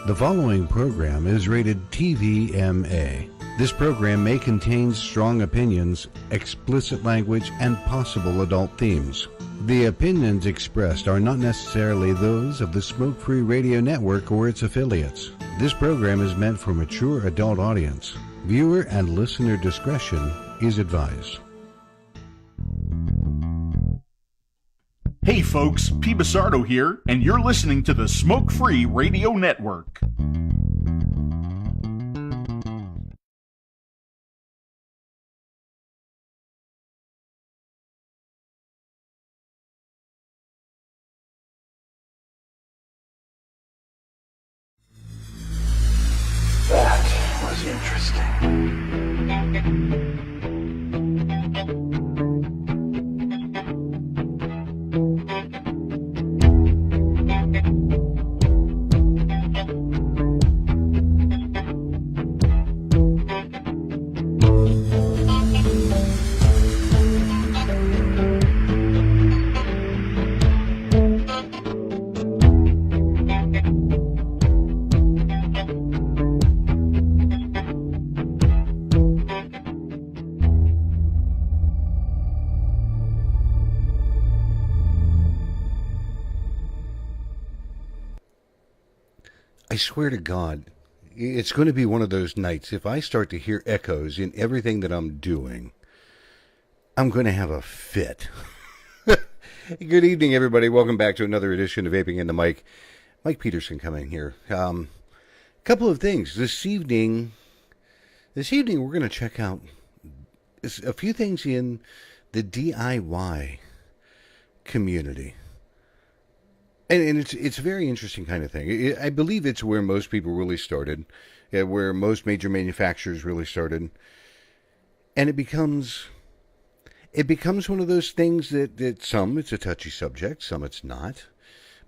The following program is rated TVMA. This program may contain strong opinions, explicit language, and possible adult themes. The opinions expressed are not necessarily those of the Smoke Free Radio Network or its affiliates. This program is meant for mature adult audience. Viewer and listener discretion is advised. Hey folks, P. Basardo here, and you're listening to the Smoke Free Radio Network. That was interesting. I swear to God, it's going to be one of those nights. If I start to hear echoes in everything that I'm doing, I'm going to have a fit. Good evening, everybody. Welcome back to another edition of Vaping in the Mic. Mike Peterson coming here. Couple of things. This evening we're going to check out a few things in the DIY community. And it's a very interesting kind of thing. I believe it's where most people really started, where most major manufacturers really started. And it becomes one of those things that some, it's a touchy subject, some it's not.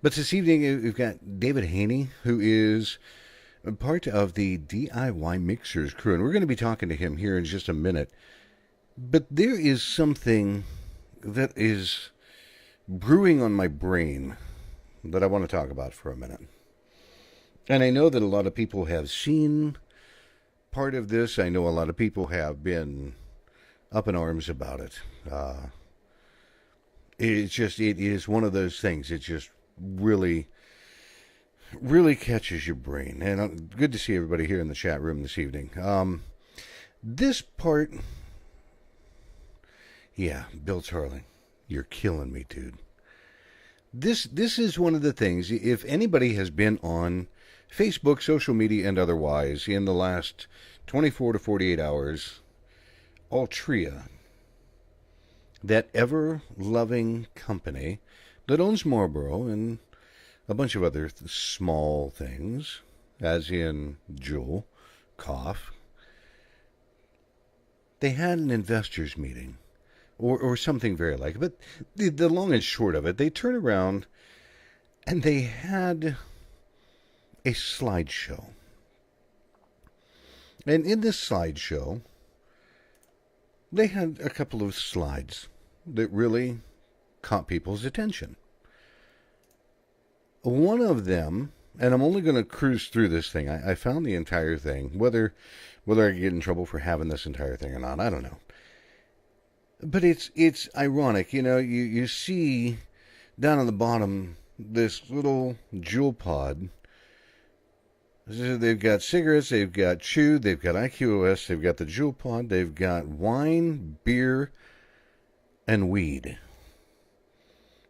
But this evening we've got David Haney, who is a part of the DIY Mixers crew. And we're going to be talking to him here in just a minute. But there is something that is brewing on my brain that I want to talk about for a minute. And I know that a lot of people have seen part of this. I know a lot of people have been up in arms about it. It is one of those things. It just really, really catches your brain. And good to see everybody here in the chat room this evening. This part, yeah, Bill Charlie, you're killing me, dude. This is one of the things, if anybody has been on Facebook, social media, and otherwise in the last 24 to 48 hours, Altria, that ever-loving company that owns Marlboro and a bunch of other small things, as in Juul, Cough, they had an investors meeting. Or something very like it. But the long and short of it, they turned around and they had a slideshow. And in this slideshow, they had a couple of slides that really caught people's attention. One of them, and I'm only going to cruise through this thing. I found the entire thing. Whether I get in trouble for having this entire thing or not, I don't know. But it's ironic, you know, you see down on the bottom this little Juul pod. They've got cigarettes, they've got chew, they've got IQOS, they've got the Juul pod, they've got wine, beer, and weed.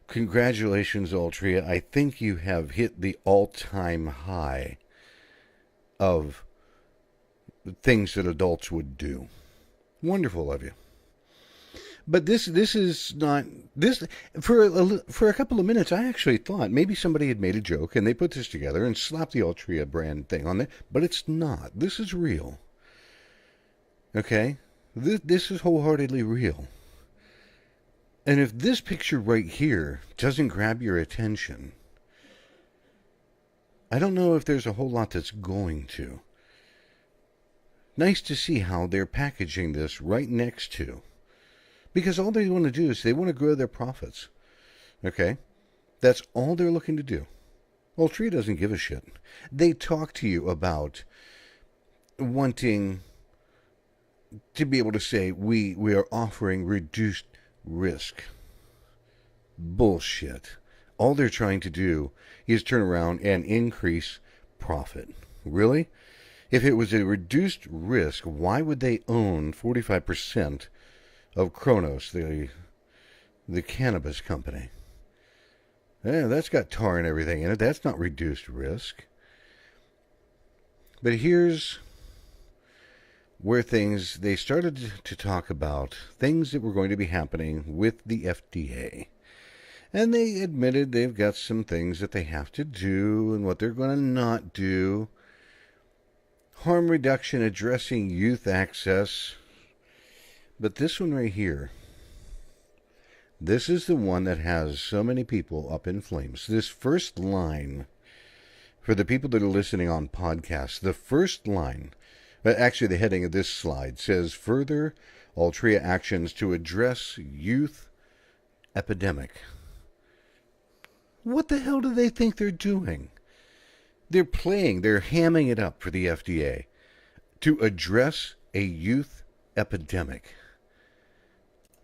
Congratulations, Altria. I think you have hit the all-time high of things that adults would do. Wonderful of you. But this is not this for a couple of minutes. I actually thought maybe somebody had made a joke and they put this together and slapped the Altria brand thing on there, but it's not. This is real. Okay, this is wholeheartedly real. And if this picture right here doesn't grab your attention, I don't know if there's a whole lot that's going to. Nice to see how they're packaging this right next to. Because all they want to do is they want to grow their profits. Okay? That's all they're looking to do. Altria doesn't give a shit. They talk to you about wanting to be able to say, we are offering reduced risk. Bullshit. All they're trying to do is turn around and increase profit. Really? If it was a reduced risk, why would they own 45% of Kronos, the cannabis company? Yeah, that's got tar and everything in it. That's not reduced risk. But here's where they started to talk about things that were going to be happening with the FDA. And they admitted they've got some things that they have to do and what they're going to not do. Harm reduction, addressing youth access. But this one right here, this is the one that has so many people up in flames. This first line, for the people that are listening on podcasts, the first line, actually the heading of this slide says, further Altria actions to address youth epidemic. What the hell do they think they're doing? They're hamming it up for the FDA to address a youth epidemic.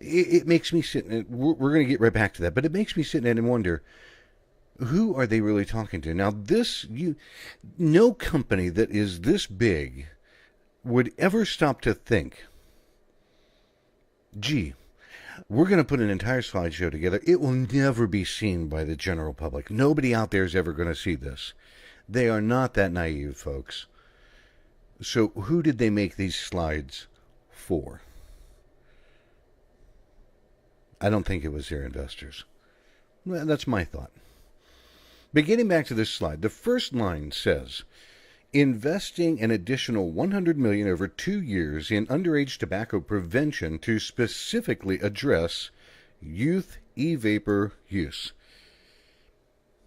It makes me sit, and we're going to get right back to that, but it makes me sit and wonder, who are they really talking to? Now, no company that is this big would ever stop to think, gee, we're going to put an entire slideshow together. It will never be seen by the general public. Nobody out there is ever going to see this. They are not that naive, folks. So who did they make these slides for? I don't think it was their investors. Well, that's my thought. But getting back to this slide, the first line says, investing an additional $100 million over 2 years in underage tobacco prevention to specifically address youth e-vapor use.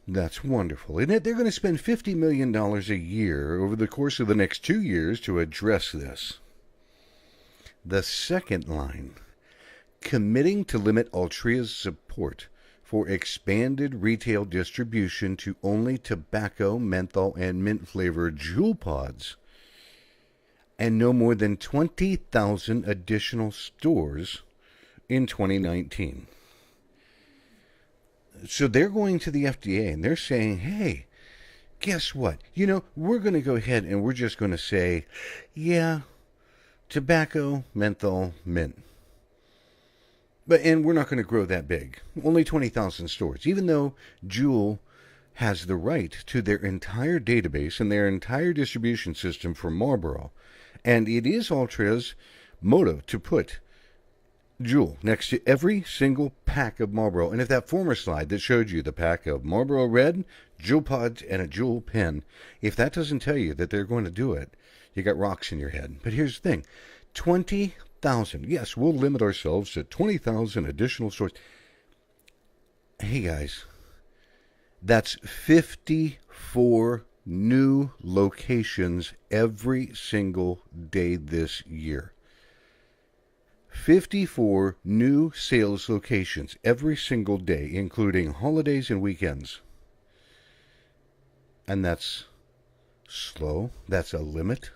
That's wonderful, isn't it? They're going to spend $50 million a year over the course of the next 2 years to address this. The second line, committing to limit Altria's support for expanded retail distribution to only tobacco, menthol, and mint-flavored Juul pods, and no more than 20,000 additional stores in 2019. So they're going to the FDA and they're saying, hey, guess what? We're going to go ahead and we're just going to say, yeah, tobacco, menthol, mint. And we're not going to grow that big. Only 20,000 stores. Even though Juul has the right to their entire database and their entire distribution system for Marlboro. And it is Altria's motto to put Juul next to every single pack of Marlboro. And if that former slide that showed you the pack of Marlboro Red, Juul pods, and a Juul pen, if that doesn't tell you that they're going to do it, you got rocks in your head. But here's the thing. 20,000. Yes, we'll limit ourselves to 20,000 additional stores. Hey, guys. That's 54 new locations every single day this year. 54 new sales locations every single day, including holidays and weekends. And that's slow. That's a limit.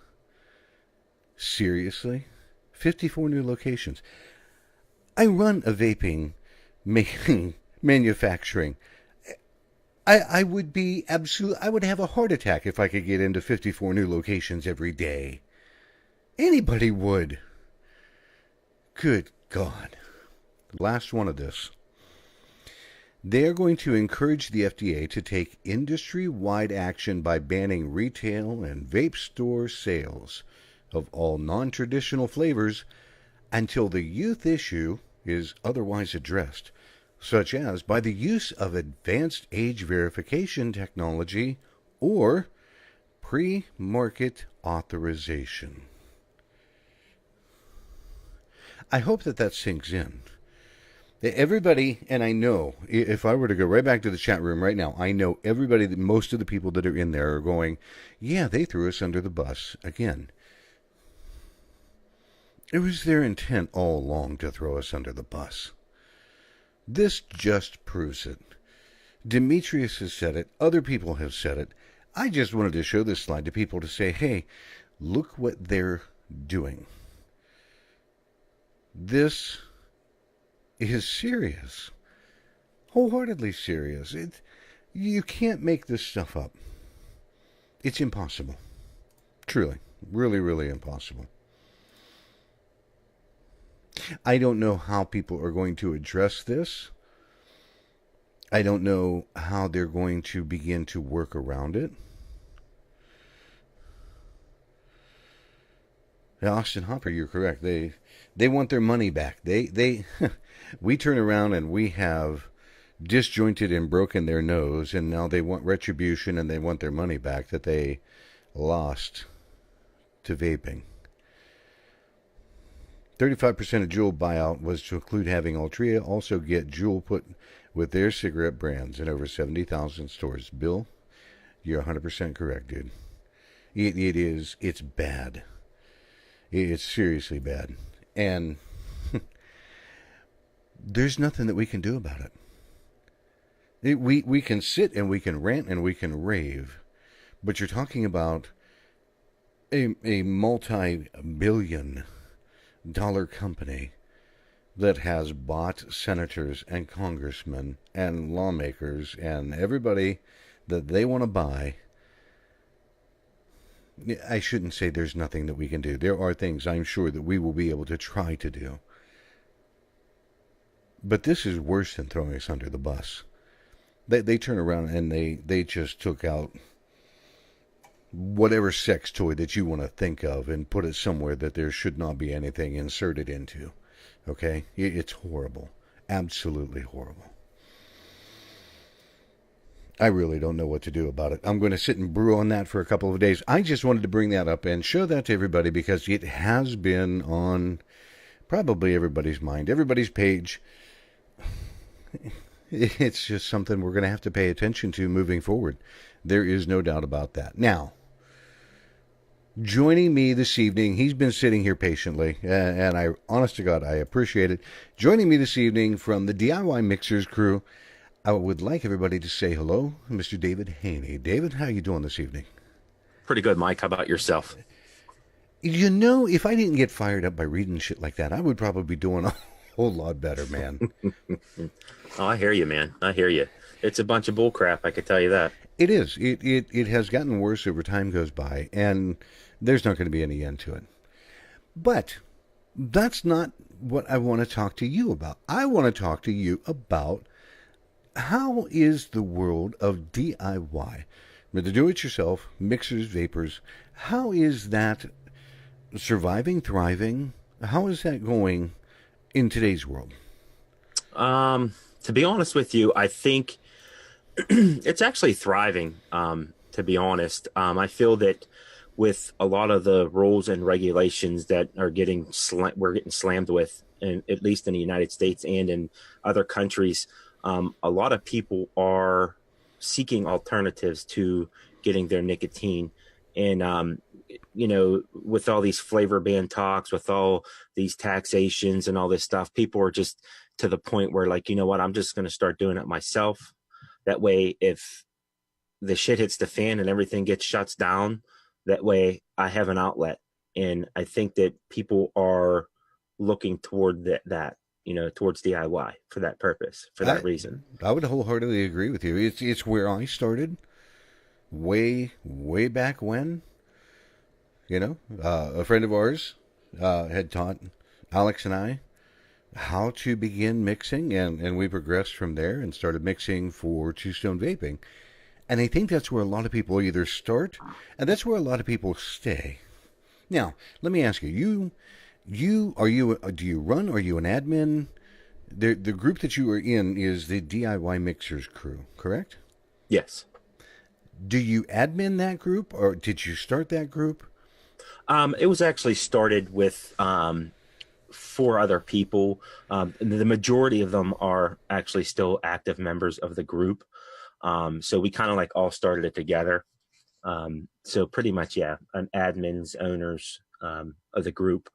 Seriously? 54 new locations. I run a vaping manufacturing. I would be I would have a heart attack if I could get into 54 new locations every day. Anybody would. Good God. Last one of this. They are going to encourage the FDA to take industry-wide action by banning retail and vape store sales of all non-traditional flavors until the youth issue is otherwise addressed, such as by the use of advanced age verification technology or pre-market authorization. I hope that sinks in. Everybody, and I know, if I were to go right back to the chat room right now, I know everybody, most of the people that are in there are going, yeah, they threw us under the bus again. It was their intent all along to throw us under the bus. This just proves it. Demetrius has said it. Other people have said it. I just wanted to show this slide to people to say, hey, look what they're doing. This is serious. Wholeheartedly serious. You can't make this stuff up. It's impossible. Truly. Really, really impossible. I don't know how people are going to address this. I don't know how they're going to begin to work around it. Now, Austin Hopper, you're correct. They want their money back. They we turn around and we have disjointed and broken their nose, and now they want retribution and they want their money back that they lost to vaping. 35% of Juul buyout was to include having Altria also get Juul put with their cigarette brands in over 70,000 stores. Bill, you're 100% correct, dude. It's bad. It's seriously bad. And there's nothing that we can do about it. We can sit and we can rant and we can rave, but you're talking about a multi-billion dollar company that has bought senators and congressmen and lawmakers and everybody that they want to buy. I shouldn't say there's nothing that we can do. There are things I'm sure that we will be able to try to do. But this is worse than throwing us under the bus. They turn around and they just took out whatever sex toy that you want to think of and put it somewhere that there should not be anything inserted into. Okay? It's horrible. Absolutely horrible. I really don't know what to do about it. I'm going to sit and brew on that for a couple of days. I just wanted to bring that up and show that to everybody because it has been on probably everybody's mind, everybody's page. It's just something we're going to have to pay attention to moving forward. There is no doubt about that. Now, joining me this evening, he's been sitting here patiently, and I, honest to God, I appreciate it. Joining me this evening from the DIY Mixers crew, I would like everybody to say hello, Mr. David Haney. David, how are you doing this evening? Pretty good, Mike. How about yourself? You know, if I didn't get fired up by reading shit like that, I would probably be doing a whole lot better, man. Oh, I hear you, man. I hear you. It's a bunch of bull crap, I could tell you that. It is. It has gotten worse over time goes by, and there's not going to be any end to it. But that's not what I want to talk to you about. I want to talk to you about how is the world of DIY, the do-it-yourself, mixers, vapors, how is that surviving, thriving? How is that going in today's world? To be honest with you, I think it's actually thriving, to be honest. I feel that with a lot of the rules and regulations that are we're getting slammed with, at least in the United States and in other countries, a lot of people are seeking alternatives to getting their nicotine. And, with all these flavor ban talks, with all these taxations and all this stuff, people are just to the point where, like, you know what, I'm just going to start doing it myself. That way, if the shit hits the fan and everything gets shuts down, that way I have an outlet. And I think that people are looking toward that. Towards DIY for that purpose, for that reason. I would wholeheartedly agree with you. It's where I started way, way back when. A friend of ours had taught Alex and I how to begin mixing, and we progressed from there and started mixing for Two Stone Vaping. And I think that's where a lot of people either start, and that's where a lot of people stay. Now, let me ask you, do you run? Are you an admin? The group that you are in is the DIY Mixers crew, correct? Yes. Do you admin that group, or did you start that group? It was actually started with 4 other people. The majority of them are actually still active members of the group. So we kind of like all started it together. So pretty much, yeah, an admins, owners of the group.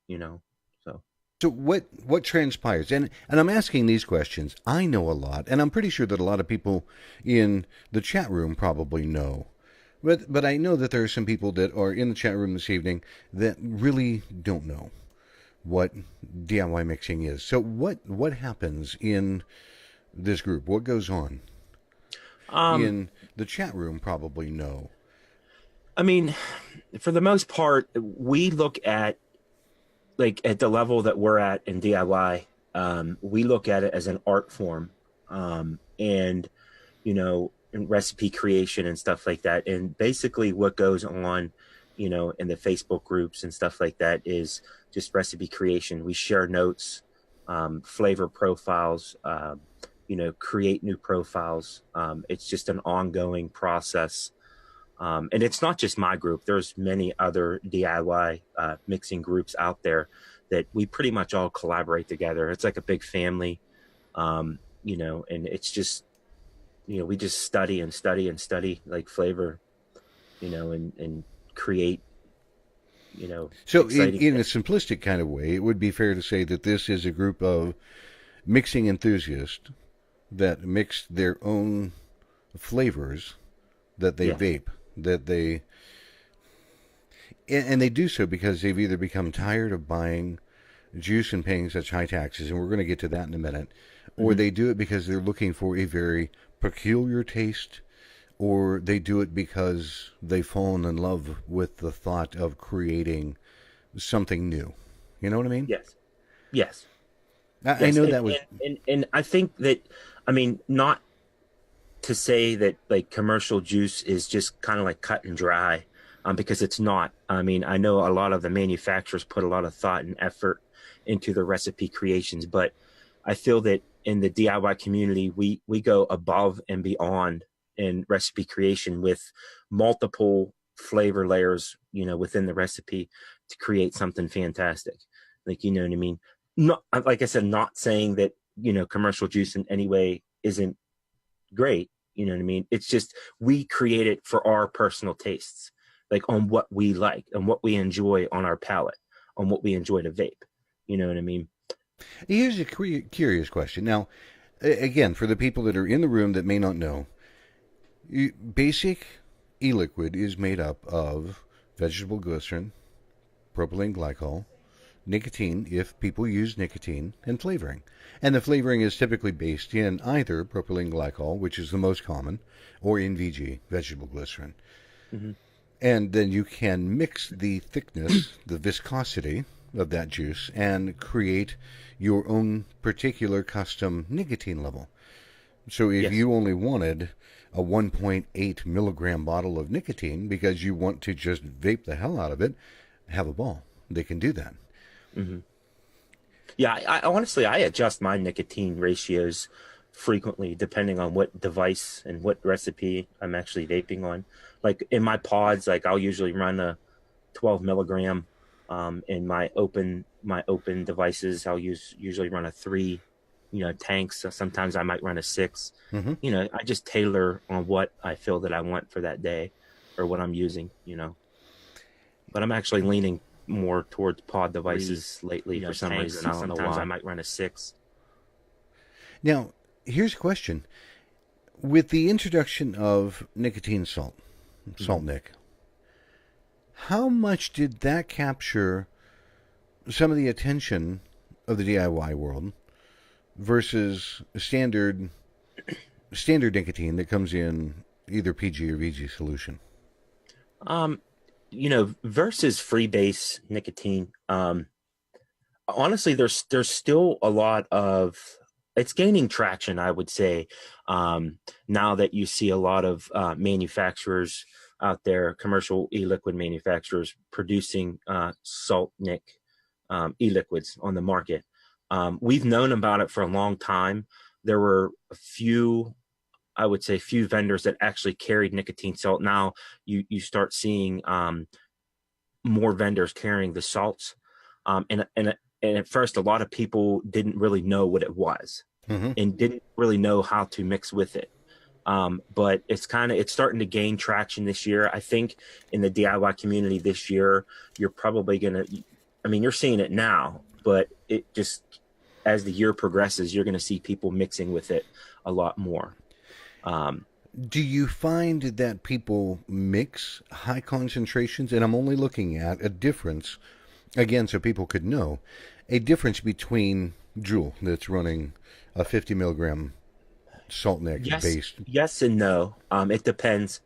So So what transpires? And I'm asking these questions. I know a lot, and I'm pretty sure that a lot of people in the chat room probably know. But I know that there are some people that are in the chat room this evening that really don't know what DIY mixing is. So what happens in this group? What goes on? In the chat room probably know. I mean, for the most part, we look at, like, at the level that we're at in DIY, we look at it as an art form, and, in recipe creation and stuff like that. And basically what goes on, in the Facebook groups and stuff like that is just recipe creation. We share notes, flavor profiles, create new profiles. It's just an ongoing process. And it's not just my group. There's many other DIY mixing groups out there that we pretty much all collaborate together. It's like a big family, and it's just, we just study and study and study, like, flavor, and create, So in a simplistic kind of way, it would be fair to say that this is a group of mixing enthusiasts that mix their own flavors that they vape, that they, and they do so because they've either become tired of buying juice and paying such high taxes, and we're going to get to that in a minute, or they do it because they're looking for a very peculiar taste, or they do it because they've fallen in love with the thought of creating something new. You know what I mean? Yes. I know that was... And I think that, I mean, not to say that, like, commercial juice is just kind of like cut and dry, because it's not. I mean, I know a lot of the manufacturers put a lot of thought and effort into the recipe creations, but I feel that in the DIY community, we go above and beyond in recipe creation with multiple flavor layers, within the recipe to create something fantastic. Like, you know what I mean? Not, like I said, not saying that, commercial juice in any way isn't great. You know what I mean? It's just, we create it for our personal tastes, like on what we like and what we enjoy on our palate, on what we enjoy to vape. You know what I mean? Here's a curious question. Now, again, for the people that are in the room that may not know, basic e-liquid is made up of vegetable glycerin, propylene glycol, nicotine, if people use nicotine, and flavoring. And the flavoring is typically based in either propylene glycol, which is the most common, or in VG, vegetable glycerin. Mm-hmm. And then you can mix the thickness, the viscosity of that juice, and create your own particular custom nicotine level. So if you only wanted a 1.8 milligram bottle of nicotine because you want to just vape the hell out of it, have a ball. They can do that. Mm-hmm. Yeah, I honestly, I adjust my nicotine ratios frequently depending on what device and what recipe I'm actually vaping on. Like in my pods, like I'll usually run a 12 milligram. In my open devices, I'll usually run a 3, tanks. So sometimes I might run a 6. Mm-hmm. I just tailor on what I feel that I want for that day or what I'm using, But I'm actually leaning more towards pod devices lately for some reason. Sometimes I might run a 6. Now, here's a question. With the introduction of nicotine salt nic, how much did that capture some of the attention of the DIY world versus standard nicotine that comes in either PG or VG solution? Versus freebase nicotine, honestly, there's still a lot of, it's gaining traction, I would say, now that you see a lot of manufacturers out there, commercial e-liquid manufacturers producing salt nic e-liquids on the market. We've known about it for a long time. There were a few vendors that actually carried nicotine salt. Now you start seeing more vendors carrying the salts. And at first, a lot of people didn't really know what it was, mm-hmm. and didn't really know how to mix with it. But it's starting to gain traction this year. I think in the DIY community this year, you're probably you're seeing it now, but it just, as the year progresses, you're going to see people mixing with it a lot more. Do you find that people mix high concentrations? And I'm only looking at a difference, again, so people could know, a difference between Juul that's running a 50 milligram salt neck based. Yes and no. It depends.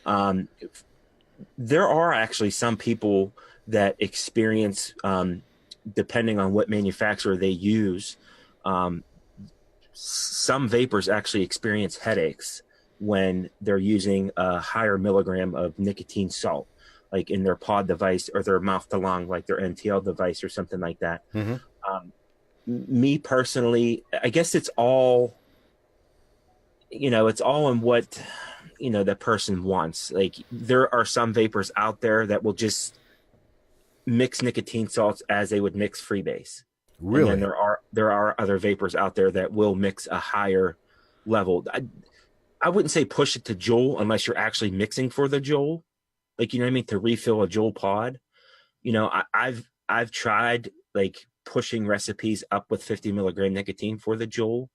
There are actually some people that experience, depending on what manufacturer they use, some vapors actually experience headaches when they're using a higher milligram of nicotine salt, like in their pod device or their mouth to lung, like their NTL device or something like that. Me personally, I guess it's all, it's all in what, the person wants. Like, there are some vapors out there that will just mix nicotine salts as they would mix freebase. Really? And then there are other vapors out there that will mix a higher level. I wouldn't say push it to Juul unless you're actually mixing for the Juul, like, you know what I mean, to refill a Juul pod. I've tried like pushing recipes up with 50 milligram nicotine for the Juul,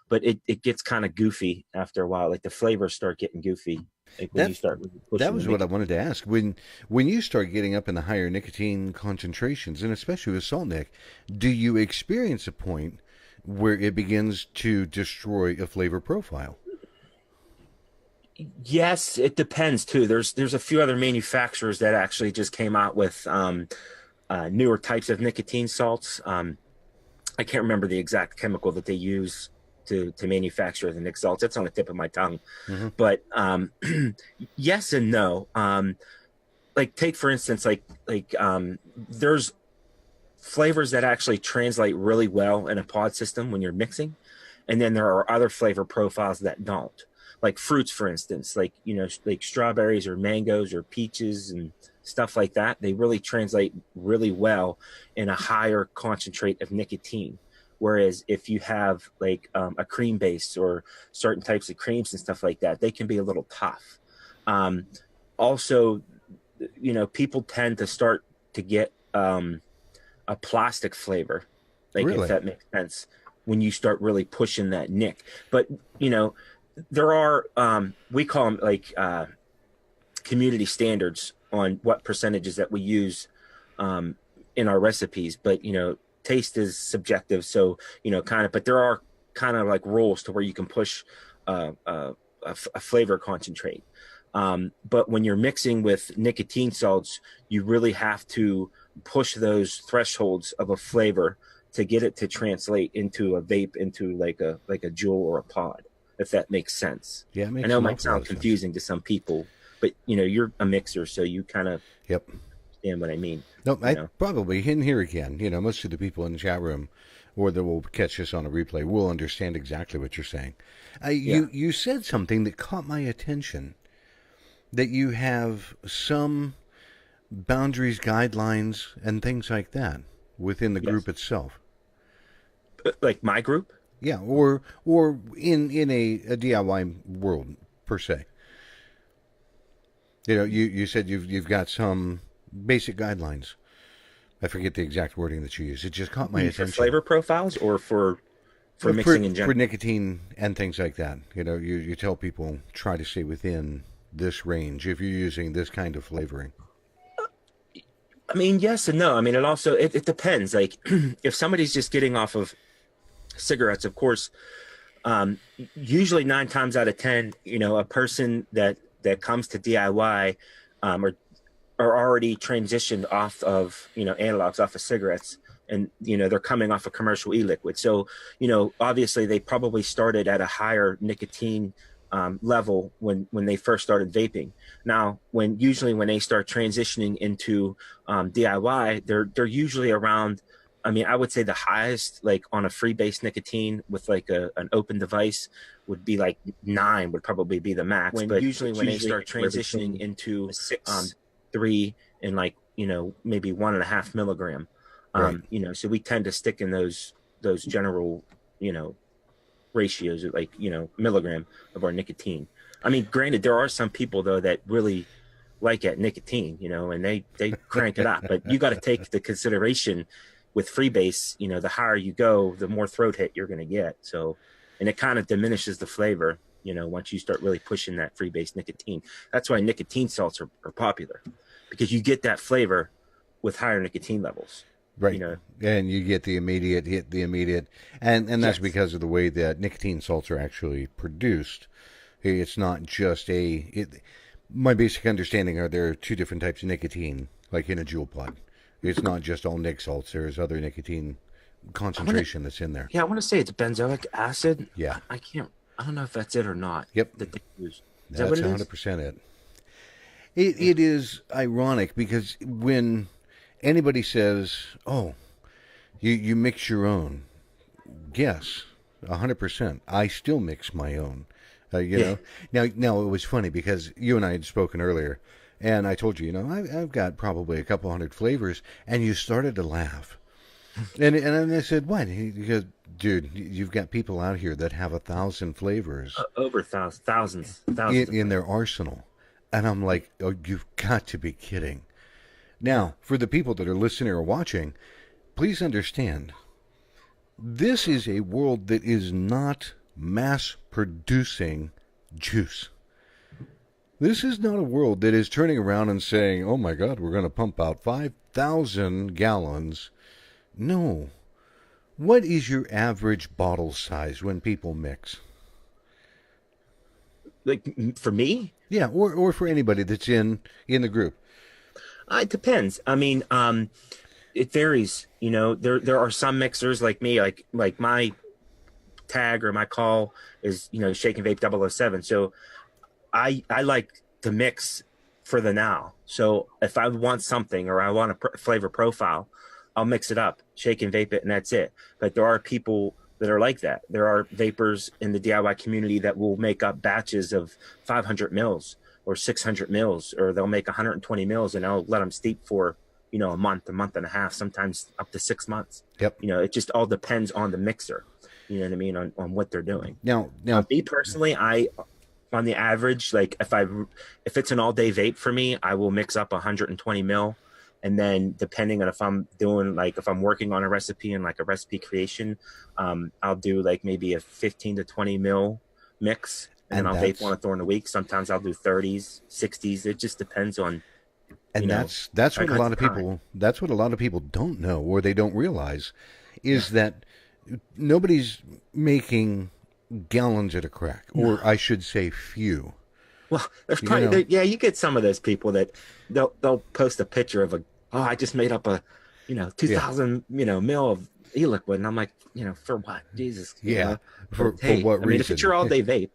but it gets kind of goofy after a while. Like, the flavors start getting goofy. Like, when you start really pushing. That was what I wanted to ask. When you start getting up in the higher nicotine concentrations, and especially with salt neck, do you experience a point where it begins to destroy a flavor profile? Yes, it depends too. There's a few other manufacturers that actually just came out with newer types of nicotine salts. I can't remember the exact chemical that they use to manufacture the nic salts. It's on the tip of my tongue. But yes and no. Like, take for instance, like there's flavors that actually translate really well in a pod system when you're mixing, and then there are other flavor profiles that don't. Like fruits, for instance, like strawberries or mangoes or peaches and stuff like that. They really translate really well in a higher concentrate of nicotine. Whereas if you have like a cream base or certain types of creams and stuff like that, they can be a little tough. Also, people tend to start to get a plastic flavor, like, Really? if that makes sense, when you start really pushing that nic. But, there are, we call them like community standards on what percentages that we use in our recipes. But, taste is subjective. So, but there are kind of like rules to where you can push a flavor concentrate. But when you're mixing with nicotine salts, you really have to push those thresholds of a flavor to get it to translate into a vape, into like a Juul or a pod, if that makes sense. Yeah, I know it might sound confusing to some people, but you're a mixer, so you kind of understand what I mean. No, I probably, in here again, most of the people in the chat room or that will catch this on a replay will understand exactly what you're saying. You said something that caught my attention, that you have some boundaries, guidelines, and things like that within the group itself. Like my group? Yeah, or in a DIY world per se. You said you've got some basic guidelines. I forget the exact wording that you use. It just caught my attention. For flavor profiles or for mixing in general? For nicotine and things like that. You tell people try to stay within this range if you're using this kind of flavoring. I mean, yes and no. I mean, it depends. Like, if somebody's just getting off of cigarettes, of course, usually 9 times out of 10, a person that comes to DIY are already transitioned off of analogs, off of cigarettes, and they're coming off a commercial e-liquid. So obviously they probably started at a higher nicotine level when they first started vaping. Now, when they start transitioning into DIY, they're usually around, I would say the highest, like on a free-based nicotine with like an open device, would be like 9 would probably be the max. But usually when they start transitioning into 6, 3, and like, maybe 1.5 milligram, right. So we tend to stick in those general, ratios, like, milligram of our nicotine. I mean, granted, there are some people though that really like nicotine, and they crank it up, but you got to take the consideration, with freebase, the higher you go, the more throat hit you're going to get. So, and it kind of diminishes the flavor, once you start really pushing that freebase nicotine. That's why nicotine salts are popular, because you get that flavor with higher nicotine levels. Right. And you get the immediate hit, and that's Yes. because of the way that nicotine salts are actually produced. It's not just my basic understanding are there are two different types of nicotine, like in a jewel pod. It's not just all nic salts. There's other nicotine concentration that's in there. Yeah, I want to say it's benzoic acid. Yeah. I don't know if that's it or not. Yep. That they use. Is That's that what it is? 100% it. It is ironic because when anybody says, "Oh, you mix your own," yes, 100%. I still mix my own. You know. Now it was funny because you and I had spoken earlier, and I told you, I've got probably a couple hundred flavors, and you started to laugh, and I said, "What?" He goes, "Dude, you've got people out here that have 1,000 flavors Over thousands. in their arsenal," and I'm like, "Oh, you've got to be kidding." Now, for the people that are listening or watching, please understand, this is a world that is not mass producing juice. This is not a world that is turning around and saying, "Oh my God, we're going to pump out 5,000 gallons." No. What is your average bottle size when people mix? Like for me, Yeah, or for anybody that's in the group. it depends. I mean, it varies. There are some mixers like me, like my tag or my call is Shake and Vape 007. So I like to mix for the now. So if I want something or I want a flavor profile, I'll mix it up, shake and vape it, and that's it. But there are people that are like that. There are vapors in the DIY community that will make up batches of 500 mils or 600 mils, or they'll make 120 mils and I'll let them steep for, a month and a half, sometimes up to 6 months. Yep. It just all depends on the mixer, you know what I mean, on what they're doing. Now, Me personally, on the average, like if it's an all day vape for me, I will mix up 120 mil. And then depending on if I'm doing, if I'm working on a recipe and like a recipe creation, I'll do like maybe a 15 to 20 mil mix. And then I'll vape one during the week. Sometimes I'll do 30s, 60s. It just depends on. And that's what a lot of people. That's what a lot of people don't know, or they don't realize, is that nobody's making gallons at a crack, or I should say, few. Well, there's probably you get some of those people that they'll post a picture of I just made up a 2,000 mil of e-liquid, and I'm like, for what? Jesus. For what reason? I mean, if it's your all day vape,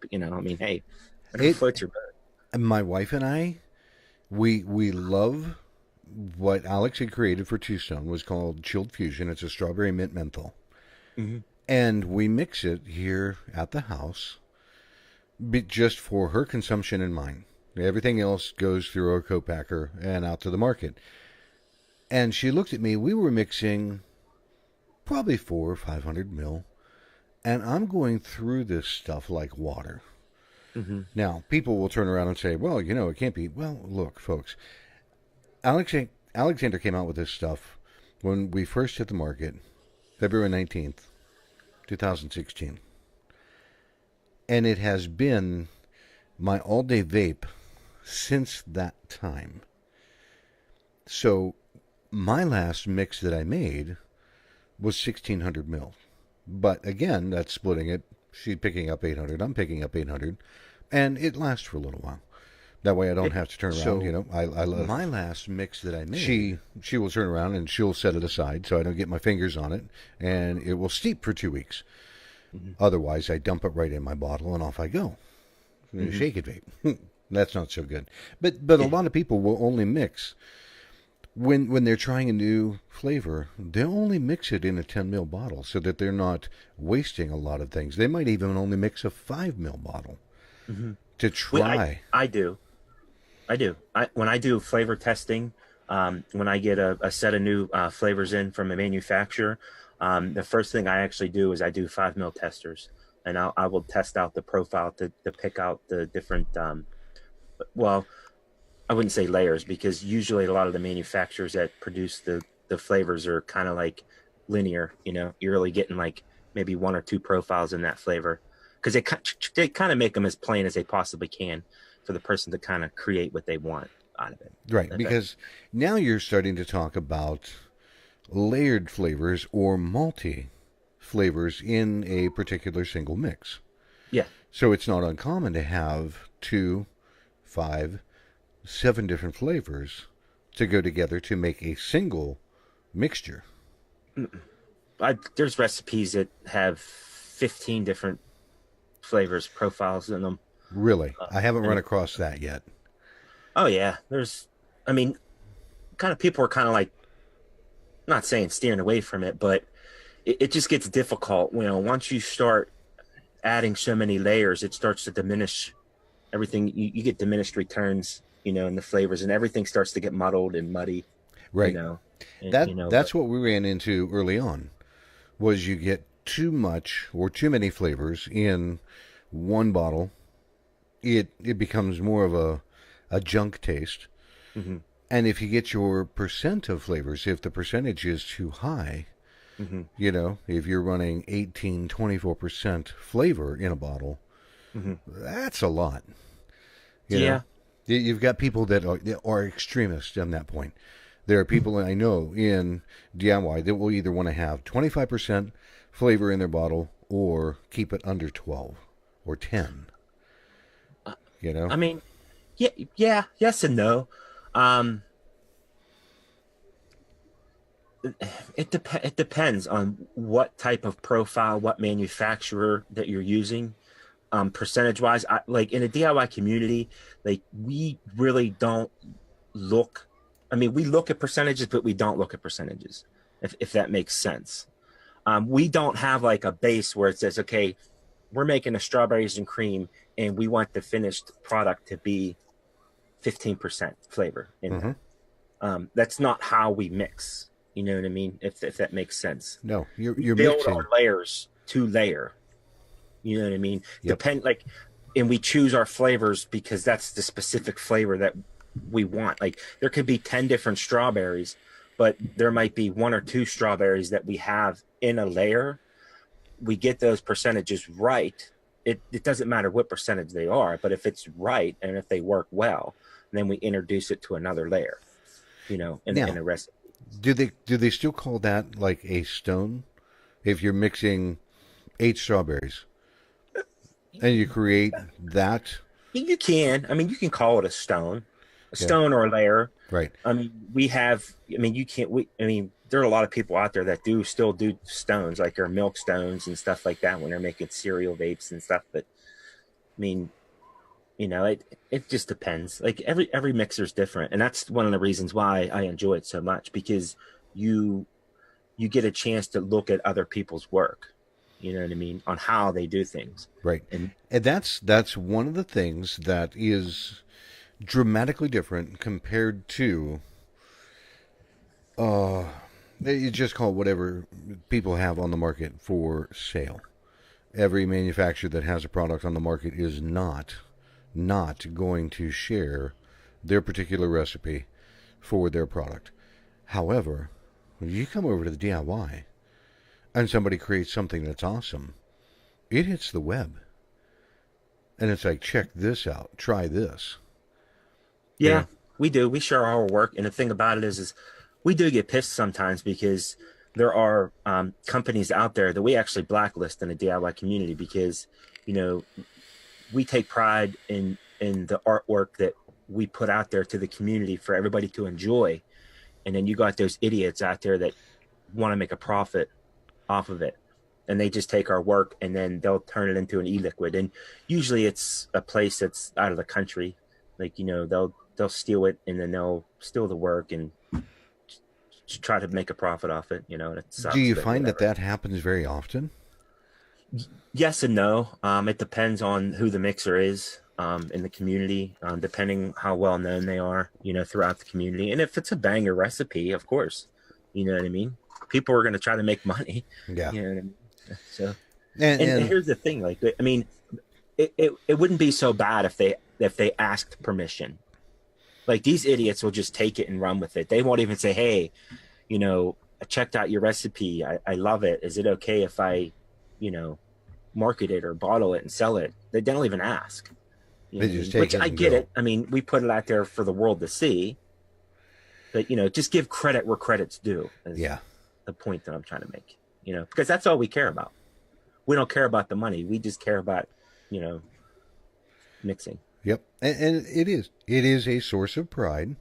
hey, float your boat. And my wife and I, we love what Alex had created for Two Stone, was called Chilled Fusion. It's a strawberry mint menthol, and we mix it here at the house. Just for her consumption and mine. Everything else goes through our co-packer and out to the market. And she looked at me. We were mixing probably 400 or 500 mil. And I'm going through this stuff like water. Now, people will turn around and say, well, it can't be. Well, look, folks. Alexander came out with this stuff when we first hit the market, February 19th, 2016. And it has been my all-day vape since that time. So my last mix that I made was 1,600 mil. But again, that's splitting it. She's picking up 800. I'm picking up 800. And it lasts for a little while. That way I don't have to turn around. So, I love my last mix that I made. She will turn around and she'll set it aside so I don't get my fingers on it. And it will steep for 2 weeks. Otherwise, I dump it right in my bottle and off I go. Shake it vape. That's not so good. But a lot of people will only mix when they're trying a new flavor. They'll only mix it in a 10 ml bottle so that they're not wasting a lot of things. They might even only mix a 5 ml bottle to try. I do. When I do flavor testing, when I get a set of new flavors in from a manufacturer. The first thing I actually do is I do 5 mil testers, and I will test out the profile to pick out the different, well, I wouldn't say layers, because usually a lot of the manufacturers that produce the flavors are kind of like linear. You're really getting like maybe one or two profiles in that flavor, because they kind of make them as plain as they possibly can for the person to kind of create what they want out of it. Right, because now you're starting to talk about layered flavors or multi flavors in a particular single mix. Yeah. So it's not uncommon to have 2, 5, 7 different flavors to go together to make a single mixture. There's recipes that have 15 different flavors profiles in them. Really? I haven't run across that yet. Oh yeah, kind of people are kind of like, not saying steering away from it, but it just gets difficult. Once you start adding so many layers, it starts to diminish everything. You get diminished returns, in the flavors, and everything starts to get muddled and muddy. Right. That's what we ran into early on, was you get too much or too many flavors in one bottle. It becomes more of a junk taste. Mm-hmm. And if you get your percent of flavors, if the percentage is too high, mm-hmm. If you're running 18, 24% flavor in a bottle, mm-hmm. that's a lot. Yeah. You've got people that are extremists on that point. There are people I know in DIY that will either want to have 25% flavor in their bottle or keep it under 12 or 10. I mean, yeah, yes and no. It depends on what type of profile, what manufacturer that you're using. Percentage wise, like in a DIY community, like we really don't look. I mean, we look at percentages, but we don't look at percentages. If that makes sense. We don't have like a base where it says, okay, we're making a strawberries and cream, and we want the finished product to be 15% flavor in Mm-hmm. there. That's not how we mix. You know what I mean? If that makes sense. No, you're build mixing our layers to layer. You know what I mean? Yep. And we choose our flavors because that's the specific flavor that we want. Like there could be 10 different strawberries, but there might be 1 or 2 strawberries that we have in a layer. We get those percentages right. It doesn't matter what percentage they are, but if it's right and if they work well, then we introduce it to another layer, in a recipe. Do they still call that like a stone? If you're mixing 8 strawberries and you create that? You can. I mean, you can call it a stone or a layer. Right. I mean, there are a lot of people out there that still do stones, like their milk stones and stuff like that when they're making cereal vapes and stuff. But I mean, it just depends. Like every mixer is different, and that's one of the reasons why I enjoy it so much, because you get a chance to look at other people's work. You know what I mean? On how they do things. Right. And that's one of the things that is dramatically different compared to you just call it whatever people have on the market for sale. Every manufacturer that has a product on the market is not going to share their particular recipe for their product. However, when you come over to the DIY and somebody creates something that's awesome, it hits the web. And it's like, check this out, try this. Yeah, we do. We share our work. And the thing about it is we do get pissed sometimes because there are companies out there that we actually blacklist in the DIY community because, we take pride in the artwork that we put out there to the community for everybody to enjoy. And then you got those idiots out there that want to make a profit off of it. And they just take our work and then they'll turn it into an e-liquid. And usually it's a place that's out of the country. Like, they'll steal it and then they'll steal the work and try to make a profit off it. It sucks, do you find that happens very often? Yes and no. It depends on who the mixer is in the community, depending how well known they are, throughout the community. And if it's a banger recipe, of course, you know what I mean? People are going to try to make money. Yeah. You know what I mean? So, and here's the thing, like, I mean, it wouldn't be so bad if they asked permission. Like these idiots will just take it and run with it. They won't even say, hey, I checked out your recipe. I love it. Is it okay if I, market it or bottle it and sell it? They don't even ask. They just take Which it I and get go. it. I mean, we put it out there for the world to see. But, just give credit where credit's due. Is the point that I'm trying to make, because that's all we care about. We don't care about the money. We just care about, mixing. Yep. And it is a source of pride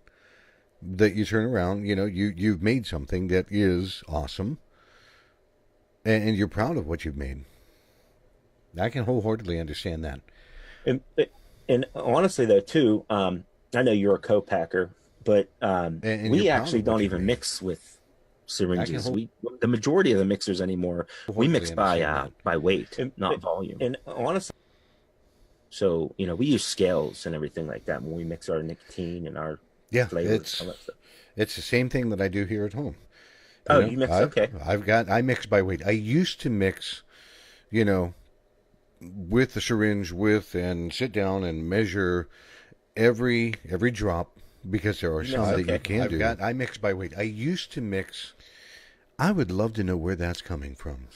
that you turn around, you've made something that is awesome and you're proud of what you've made. I can wholeheartedly understand that. And honestly, though, too, I know you're a co-packer, but And we you're proud actually of what don't you even made. mix with syringes. whole- The majority of the mixers anymore, we mix Wholeheartedly understand by weight, not volume. And honestly, so we use scales and everything like that when we mix our nicotine and our flavors. It's the same thing that I do here at home. You mix, okay. I mix by weight. I used to mix, with the syringe and sit down and measure every drop because there are some that you can't do. I mix by weight. I used to mix. I would love to know where that's coming from.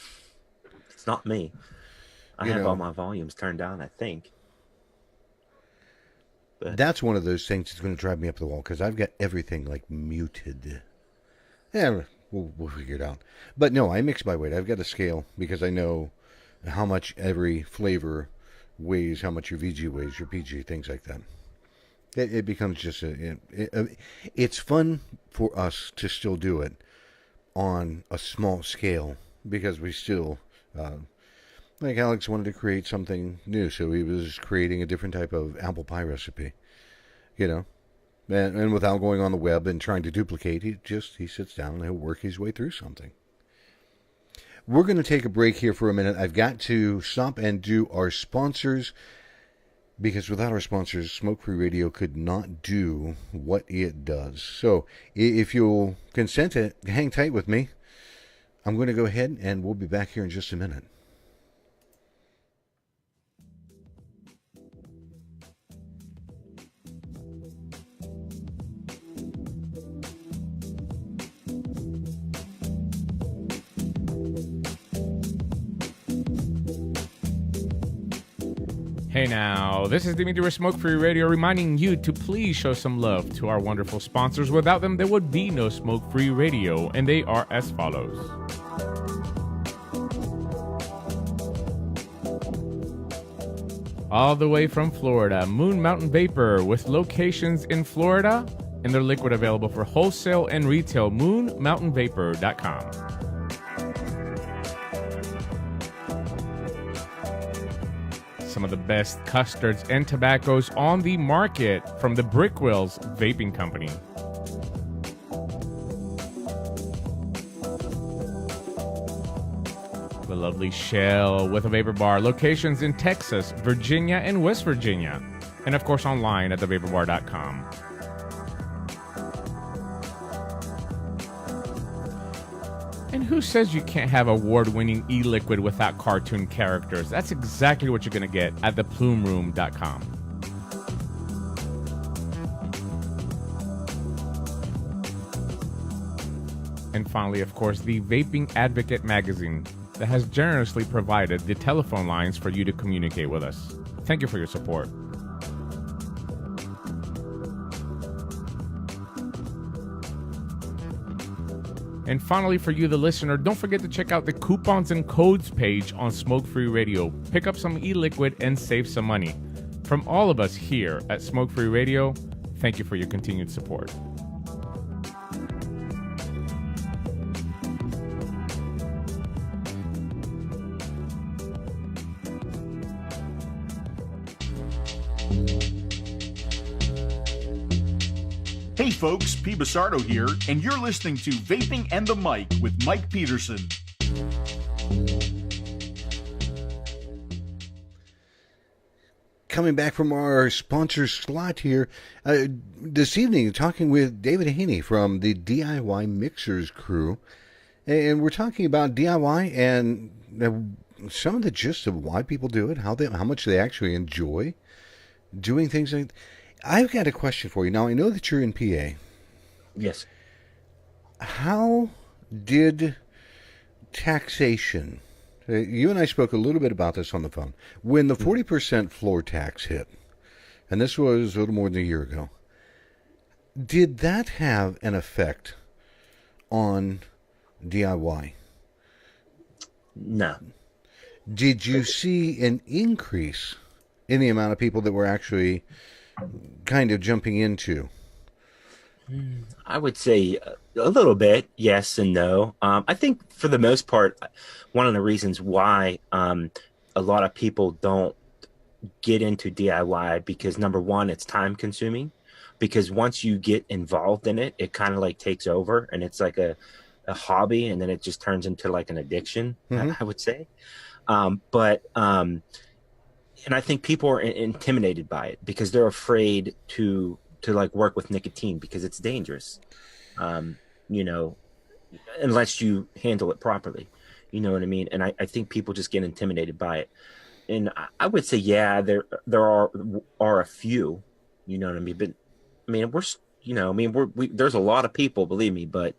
It's not me. I have all my volumes turned down, I think. But that's one of those things that's going to drive me up the wall because I've got everything like muted. Yeah, we'll figure it out. But no, I mix by weight. I've got a scale because I know how much every flavor weighs, how much your VG weighs, your PG, things like that. It becomes just it's fun for us to still do it on a small scale because we still, like Alex wanted to create something new, so he was creating a different type of apple pie recipe, and without going on the web and trying to duplicate, he sits down and he'll work his way through something. We're going to take a break here for a minute. I've got to stop and do our sponsors because without our sponsors, Smoke Free Radio could not do what it does. So if you'll consent to hang tight with me, I'm going to go ahead and we'll be back here in just a minute. Hey now, this is Dimitri with Smoke Free Radio reminding you to please show some love to our wonderful sponsors. Without them, there would be no Smoke Free Radio, and they are as follows. All the way from Florida, Moon Mountain Vapor with locations in Florida and their liquid available for wholesale and retail, moonmountainvapor.com. Some of the best custards and tobaccos on the market from the Brickwills Vaping Company. The lovely Shell with a vapor bar, locations in Texas, Virginia, and West Virginia. And of course online at thevaporbar.com. And who says you can't have award-winning e-liquid without cartoon characters? That's exactly what you're going to get at theplumeroom.com. And finally, of course, the Vaping Advocate magazine that has generously provided the telephone lines for you to communicate with us. Thank you for your support. And finally, for you, the listener, don't forget to check out the coupons and codes page on Smoke Free Radio. Pick up some e-liquid and save some money. From all of us here at Smoke Free Radio, thank you for your continued support. Hey folks, P. Basardo here, and you're listening to Vaping and the Mic with Mike Peterson. Coming back from our sponsor slot here, this evening talking with David Haney from the DIY Mixers crew. And we're talking about DIY and some of the gist of why people do it, how much they actually enjoy doing things like that. I've got a question for you. Now, I know that you're in PA. Yes. How Did taxation, you and I spoke a little bit about this on the phone, when the 40% floor tax hit, and this was a little more than a year ago, did that have an effect on DIY? No. Did you see an increase in the amount of people that were actually kind of jumping into? I would say a little bit, yes and no. I think for the most part, one of the reasons why a lot of people don't get into DIY because number one, it's time consuming. Because once you get involved in it, it kind of like takes over and it's like a hobby, and then it just turns into like an addiction, I would say. And I think people are intimidated by it because they're afraid to like work with nicotine because it's dangerous. You know, unless you handle it properly, you know what I mean? And I think people just get intimidated by it. And I would say, yeah, there are a few, you know what I mean? But I mean, there's a lot of people, believe me, but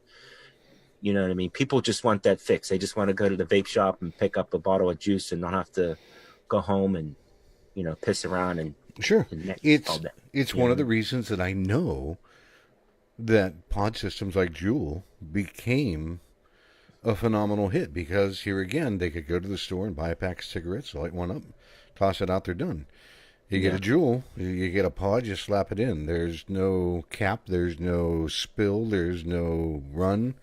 you know what I mean? People just want that fix. They just want to go to the vape shop and pick up a bottle of juice and not have to go home and, piss around and Sure. all day. It's one of the reasons that I know that pod systems like Juul became a phenomenal hit, because here again, they could go to the store and buy a pack of cigarettes, light one up, toss it out, they're done. You get a Juul, you get a pod, you slap it in. There's no cap, there's no spill, there's no run.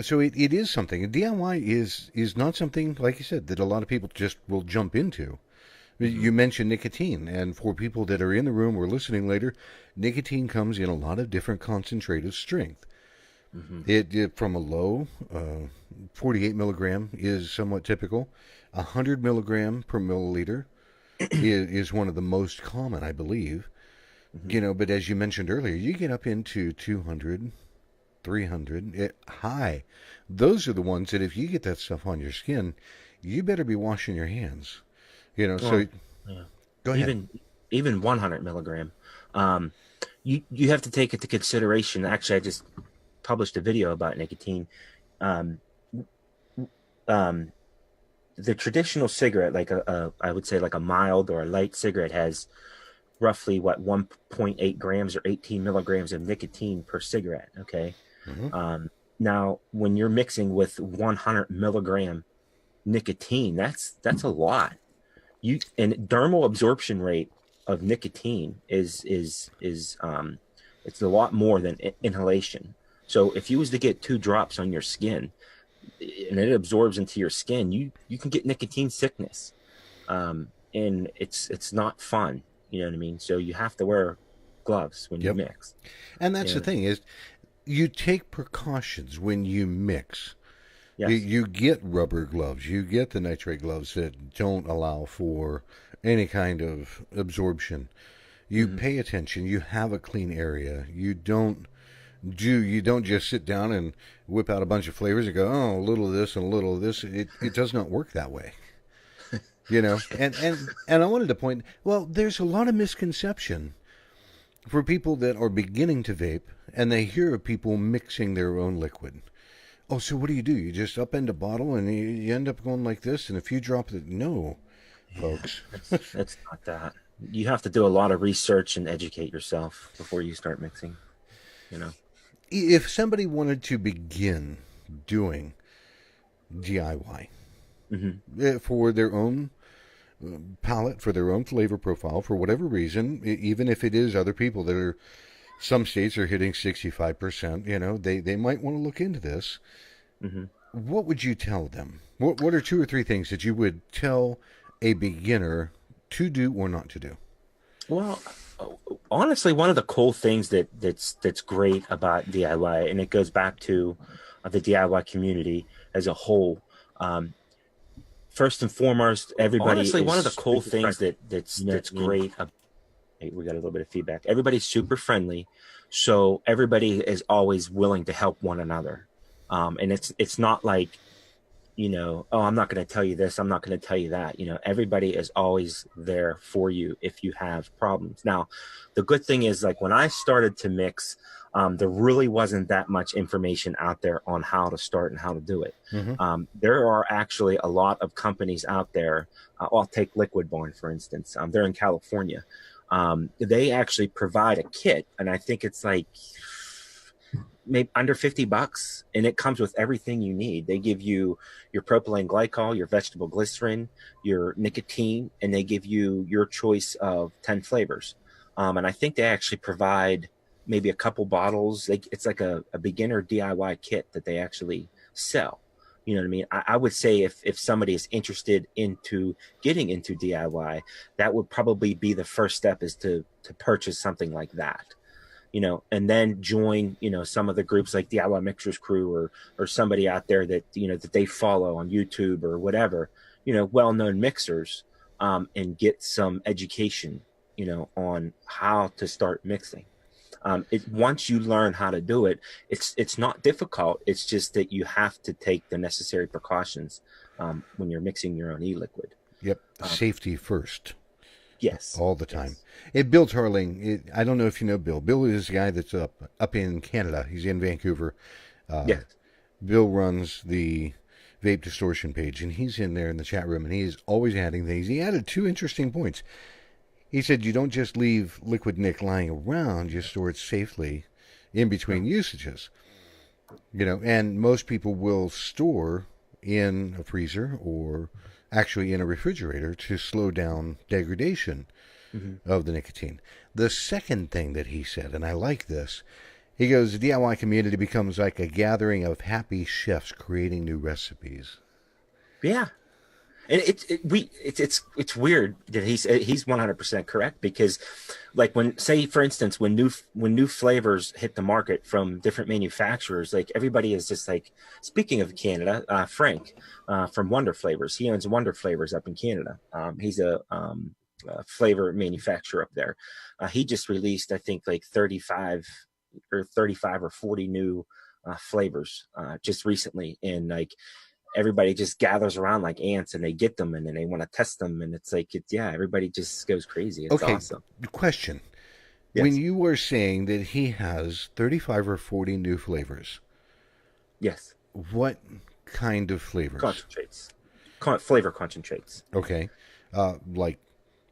So it is something. DIY is not something, like you said, that a lot of people just will jump into. You mentioned nicotine, and for people that are in the room or listening later, nicotine comes in a lot of different concentrated strength. It from a low, 48 milligram is somewhat typical. 100 milligram per milliliter is one of the most common, I believe. But as you mentioned earlier, you get up into 200, 300, high. Those are the ones that if you get that stuff on your skin, you better be washing your hands. So go ahead. Even 100 milligram. You have to take into consideration. Actually, I just published a video about nicotine. The traditional cigarette, like I would say like a mild or a light cigarette, has roughly 1.8 grams or 18 milligrams of nicotine per cigarette. Okay. Now, when you're mixing with 100 milligram nicotine, that's a lot. And dermal absorption rate of nicotine is it's a lot more than inhalation. So if you was to get 2 drops on your skin and it absorbs into your skin, you can get nicotine sickness. And it's not fun, you know what I mean? So you have to wear gloves when you mix. And that's the thing, is you take precautions when you mix. Yes. You get rubber gloves. You get the nitrate gloves that don't allow for any kind of absorption. You pay attention. You have a clean area. You don't just sit down and whip out a bunch of flavors and go, oh, a little of this and a little of this. It does not work that way. And I wanted to point, well, there's a lot of misconception for people that are beginning to vape, and they hear of people mixing their own liquid. Oh, so what do? You just upend a bottle and you end up going like this, and if you drop it, no, folks. It's not that. You have to do a lot of research and educate yourself before you start mixing, If somebody wanted to begin doing DIY for their own palate, for their own flavor profile, for whatever reason, even if it is other people that are, some states are hitting 65%, they might want to look into this. What would you tell them? What are 2 or 3 things that you would tell a beginner to do or not to do? Well, honestly, one of the cool things that's great about DIY, and it goes back to the DIY community as a whole. First and foremost, everybody. Honestly, one of the cool things that's great. We got a little bit of feedback. Everybody's super friendly, so everybody is always willing to help one another. And it's not like, oh, I'm not going to tell you this, I'm not going to tell you that. Everybody is always there for you if you have problems. Now, the good thing is, like, when I started to mix, there really wasn't that much information out there on how to start and how to do it. There are actually a lot of companies out there. I'll take Liquid Barn, for instance. They're in California. They actually provide a kit, and I think it's like maybe under $50, and it comes with everything you need. They give you your propylene glycol, your vegetable glycerin, your nicotine, and they give you your choice of 10 flavors. And I think they actually provide maybe a couple bottles. It's like a beginner DIY kit that they actually sell. You know what I mean? I would say if somebody is interested into getting into DIY, that would probably be the first step, is to purchase something like that. And then join, some of the groups like DIY Mixers Crew or somebody out there that, that they follow on YouTube or whatever, well-known mixers, and get some education, on how to start mixing. Once you learn how to do it, it's not difficult. It's just that you have to take the necessary precautions, when you're mixing your own e-liquid. Yep. Safety first. Yes. All the time. Bill Tarling, I don't know if you know Bill. Bill is the guy that's up in Canada. He's in Vancouver. Yes. Bill runs the Vape Distortion page, and he's in there in the chat room, and he's always adding things. He added 2 interesting points. He said you don't just leave liquid nic lying around, you store it safely in between usages. And most people will store in a freezer or actually in a refrigerator to slow down degradation of the nicotine. The second thing that he said, and I like this, he goes, the DIY community becomes like a gathering of happy chefs creating new recipes. Yeah. And it's weird that he's 100% correct, because like say for instance, when new flavors hit the market from different manufacturers, like everybody is just like, speaking of Canada, Frank from Wonder Flavors, he owns Wonder Flavors up in Canada. He's a flavor manufacturer up there. He just released, I think, like 35 or 40 new flavors just recently, and like everybody just gathers around like ants, and they get them, and then they want to test them, and it's like, everybody just goes crazy. It's awesome. Question. Yes. When you were saying that he has 35 or 40 new flavors. Yes. What kind of flavors? Concentrates. Flavor concentrates. Okay. Like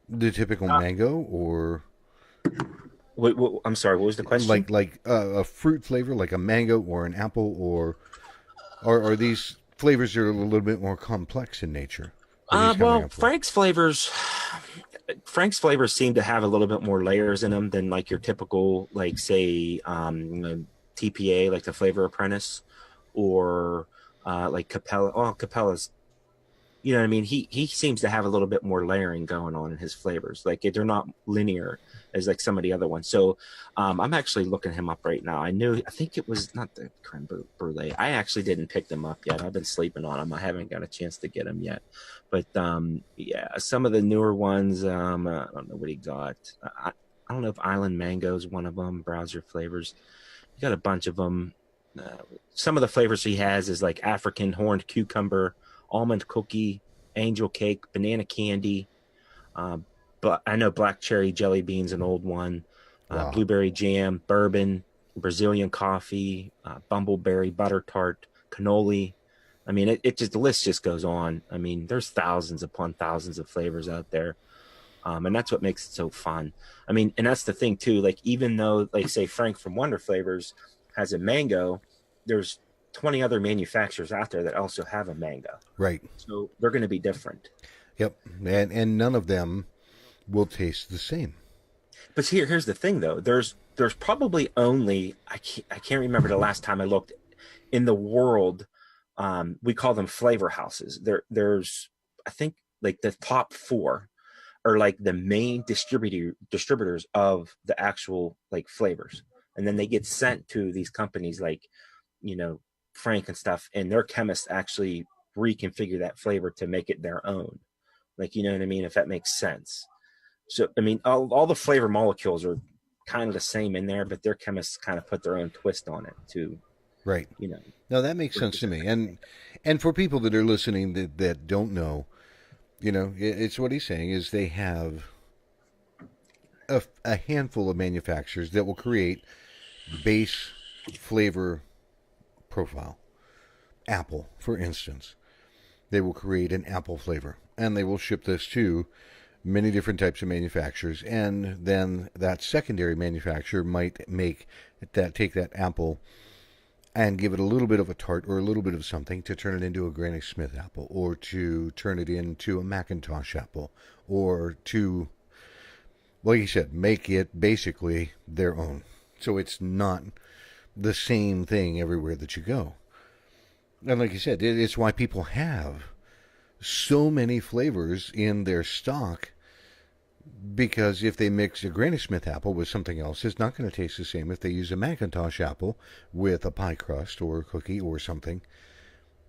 the typical mango, or... Wait, I'm sorry, what was the question? Like a fruit flavor, like a mango or an apple, or are these flavors are a little bit more complex in nature? Well, Frank's flavors seem to have a little bit more layers in them than like your typical, like say TPA, like the Flavor Apprentice, or like Capella. Oh, Capella's, you know what I mean? He seems to have a little bit more layering going on in his flavors. Like they're not linear as like some of the other ones. So I'm actually looking him up right now. I think it was not the creme brulee. I actually didn't pick them up yet. I've been sleeping on them. I haven't got a chance to get them yet. But yeah, some of the newer ones, I don't know what he got. I don't know if Island Mango is one of them. Browse your flavors. You got a bunch of them. Some of the flavors he has is like African horned cucumber, almond cookie, angel cake, banana candy. But I know black cherry jelly beans, an old one, wow. Blueberry jam, bourbon, Brazilian coffee, bumbleberry butter tart, cannoli. I mean, it just, the list just goes on. I mean, there's thousands upon thousands of flavors out there. And that's what makes it so fun. I mean, and that's the thing too, like, even though, like, say Frank from Wonder Flavors has a mango, there's 20 other manufacturers out there that also have a mango. Right. So they're going to be different. Yep. And none of them will taste the same. But here's the thing though. There's probably only, I can't remember the last time I looked in the world. We call them flavor houses. There's, I think, like the top 4 are like the main distributors of the actual like flavors. And then they get sent to these companies like, you know, Frank and stuff, and their chemists actually reconfigure that flavor to make it their own. Like, you know what I mean? If that makes sense. So, I mean, all the flavor molecules are kind of the same in there, but their chemists kind of put their own twist on it too. Right. You know. No, that makes sense to me. And for people that are listening that don't know, you know, it's what he's saying is they have a handful of manufacturers that will create base flavor profile. Apple, for instance. They will create an apple flavor, and they will ship this to many different types of manufacturers, and then that secondary manufacturer might take that apple and give it a little bit of a tart or a little bit of something to turn it into a Granny Smith apple, or to turn it into a Macintosh apple, or to, like you said, make it basically their own. So it's not the same thing everywhere that you go. And like you said, it's why people have so many flavors in their stock, because if they mix a Granny Smith apple with something else, it's not going to taste the same if they use a Macintosh apple with a pie crust or a cookie or something.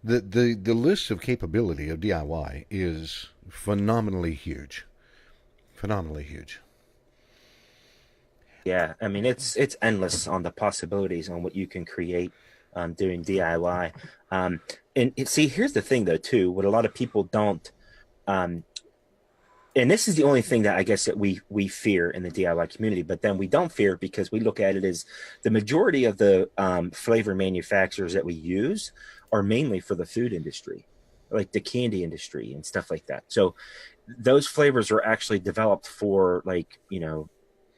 The list of capability of DIY is phenomenally huge. Phenomenally huge. Yeah, I mean it's endless on the possibilities on what you can create doing DIY. See, here's the thing though too, what a lot of people don't, and this is the only thing that I guess that we fear in the DIY community, but then we don't fear because we look at it as the majority of the flavor manufacturers that we use are mainly for the food industry, like the candy industry and stuff like that. So those flavors are actually developed for, like, you know,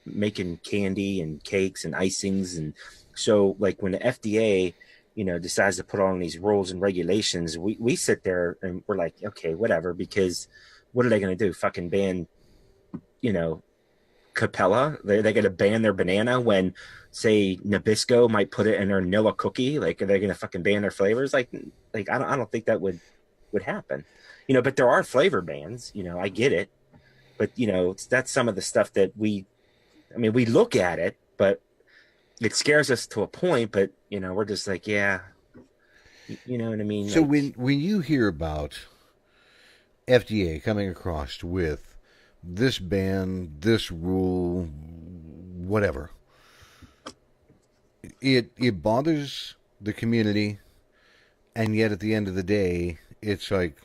making candy and cakes and icings. And so like when the FDA, you know, decides to put on these rules and regulations, we sit there and we're like, okay, whatever, because what are they going to do? Fucking ban, you know, Capella? They're going to ban their banana when, say, Nabisco might put it in their Nilla cookie? Like, are they going to fucking ban their flavors? Like I don't think that would happen. You know, but there are flavor bans. You know, I get it, but you know, that's some of the stuff that we look at it, but it scares us to a point. But you know, we're just like, yeah, you know what I mean. So like, when you hear about FDA coming across with this ban, this rule, whatever, it bothers the community, and yet at the end of the day, it's like,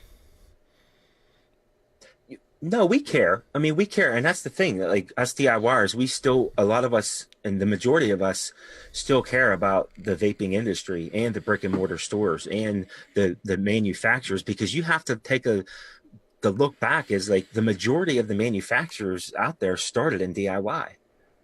no, we care. I mean, we care. And that's the thing, that like us DIYers, we still, a lot of us and the majority of us still care about the vaping industry and the brick and mortar stores and the manufacturers, because you have to take the look back is like the majority of the manufacturers out there started in DIY.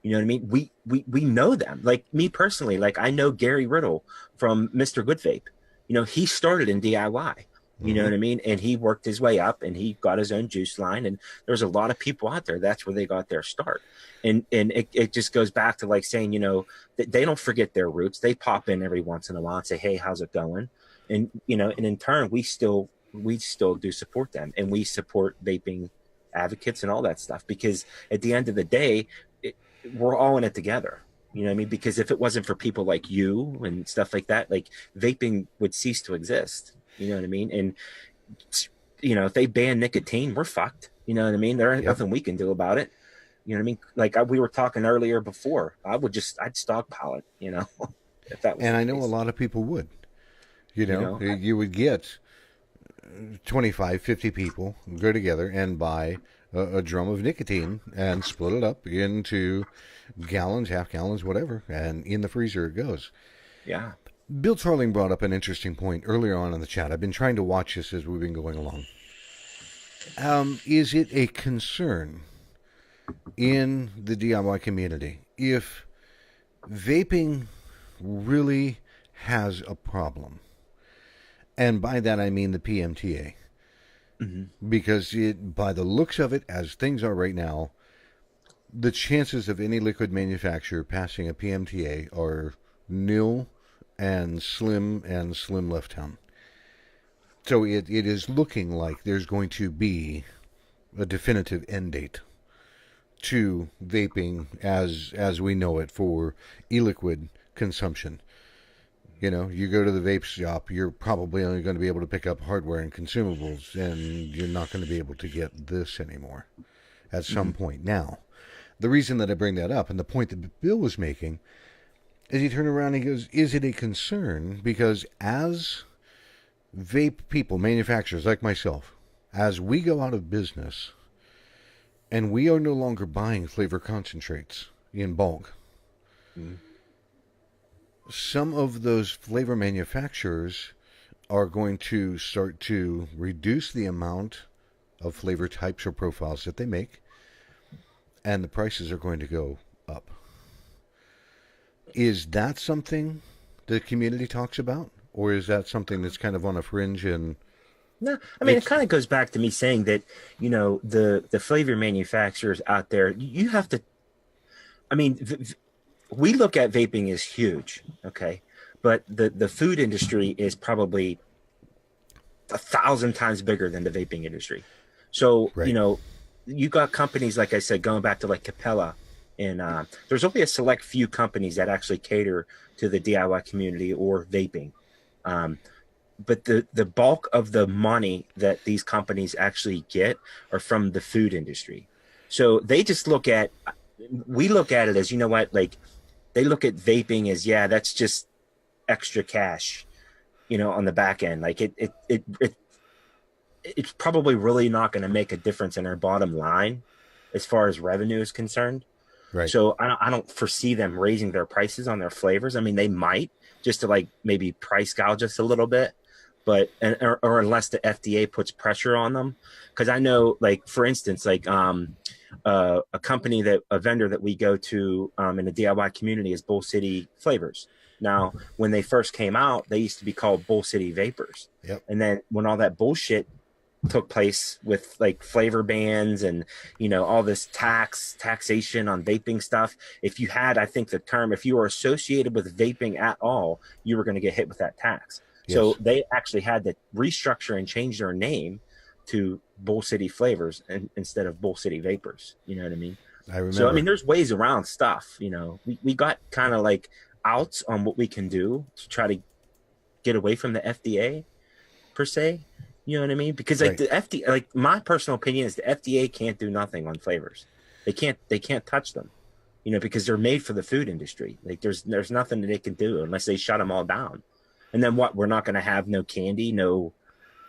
You know what I mean? We know them. Like me personally, like I know Gary Riddle from Mr. Good Vape. You know, he started in DIY. You know what I mean? And he worked his way up and he got his own juice line. And there's a lot of people out there. That's where they got their start. And it just goes back to like saying, you know, they don't forget their roots. They pop in every once in a while and say, hey, how's it going? And, you know, and in turn, we still do support them, and we support vaping advocates and all that stuff, because at the end of the day, we're all in it together. You know what I mean? Because if it wasn't for people like you and stuff like that, like vaping would cease to exist. You know what I mean? And, you know, if they ban nicotine, we're fucked. You know what I mean? There ain't nothing we can do about it. You know what I mean? Like we were talking earlier before, I'd stockpile it, you know, if that was and the I know case. a lot of people would, you would get 25, 50 people go together and buy a drum of nicotine and split it up into gallons, half gallons, whatever, and in the freezer it goes. Yeah. Bill Tarling brought up an interesting point earlier on in the chat. I've been trying to watch this as we've been going along. Is it a concern in the DIY community if vaping really has a problem? And by that I mean the PMTA. Mm-hmm. Because by the looks of it, as things are right now, the chances of any liquid manufacturer passing a PMTA are nil and slim left town. So it is looking like there's going to be a definitive end date to vaping as we know it for e-liquid consumption. You know, you go to the vape shop, you're probably only going to be able to pick up hardware and consumables, and you're not going to be able to get this anymore at some point. Now, the reason that I bring that up, and the point that Bill was making, is he turned around and he goes, is it a concern? Because as vape people, manufacturers like myself, as we go out of business, and we are no longer buying flavor concentrates in bulk, some of those flavor manufacturers are going to start to reduce the amount of flavor types or profiles that they make, and the prices are going to go up. Is that something the community talks about, or is that something that's kind of on a fringe? And No, I mean, it kind of goes back to me saying that, the flavor manufacturers out there, you have to, I mean, we look at vaping as huge, okay? But the food industry is probably 1,000 times bigger than the vaping industry. So, right. You got companies, like I said, going back to like Capella, and there's only a select few companies that actually cater to the DIY community or vaping. But the bulk of the money that these companies actually get are from the food industry. So they just we look at it as, you know what, like they look at vaping as, yeah, that's just extra cash, on the back end. Like it's probably really not going to make a difference in our bottom line as far as revenue is concerned. Right. So I don't foresee them raising their prices on their flavors. I mean, they might, just to like maybe price gouge us a little bit, but or unless the FDA puts pressure on them. Because I know, like, for instance, like a vendor that we go to in the DIY community is Bull City Flavors. Now, when they first came out, they used to be called Bull City Vapors. Yep. And then when all that bullshit took place with like flavor bans and all this taxation on vaping stuff, if you had, I think the term, if you were associated with vaping at all, you were going to get hit with that tax. Yes. So they actually had to restructure and change their name to Bull City Flavors instead of Bull City Vapors. You know what I mean? I remember. So I mean, there's ways around stuff. We got kind of like outs on what we can do to try to get away from the FDA per se. You know what I mean? Because like the FDA, like my personal opinion is the FDA can't do nothing on flavors. They can't touch them, because they're made for the food industry. Like there's nothing that they can do unless they shut them all down. And then what? We're not going to have no candy,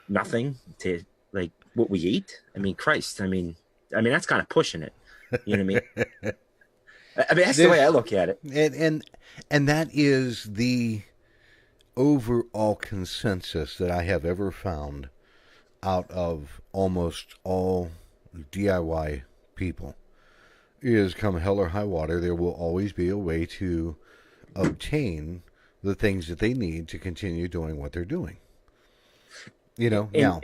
nothing to like what we eat. I mean, Christ. I mean that's kind of pushing it. You know what I mean? I mean that's the way I look at it. And that is the overall consensus that I have ever found out of almost all DIY people is, come hell or high water, there will always be a way to obtain the things that they need to continue doing what they're doing. And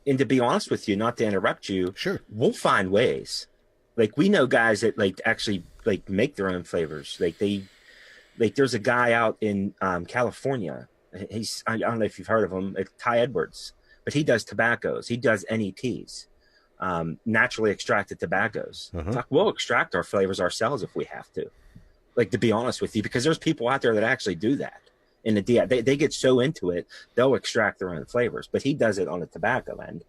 to be honest with you, not to interrupt you, sure, we'll find ways. Like we know guys that like actually like make their own flavors. Like there's a guy out in California. I don't know if you've heard of him, like Ty Edwards. But he does tobaccos. He does NETs, naturally extracted tobaccos. Uh-huh. Like we'll extract our flavors ourselves if we have to. Like, to be honest with you, because there's people out there that actually do that. In the DI, they get so into it, they'll extract their own flavors. But he does it on the tobacco end.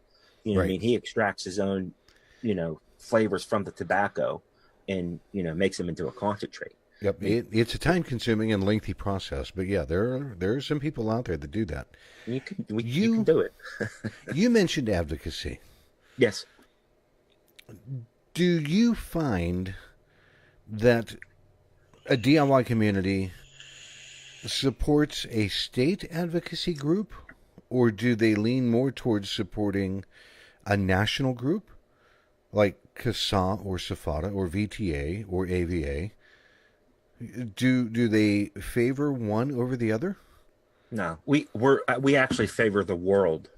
You know what I mean? He extracts his own, flavors from the tobacco and, makes them into a concentrate. Yep, it's a time-consuming and lengthy process, but yeah, there are some people out there that do that. You can do it. You mentioned advocacy. Yes. Do you find that a DIY community supports a state advocacy group, or do they lean more towards supporting a national group like CASA or SFATA or VTA or AVA? Do they favor one over the other? No, we actually favor the world.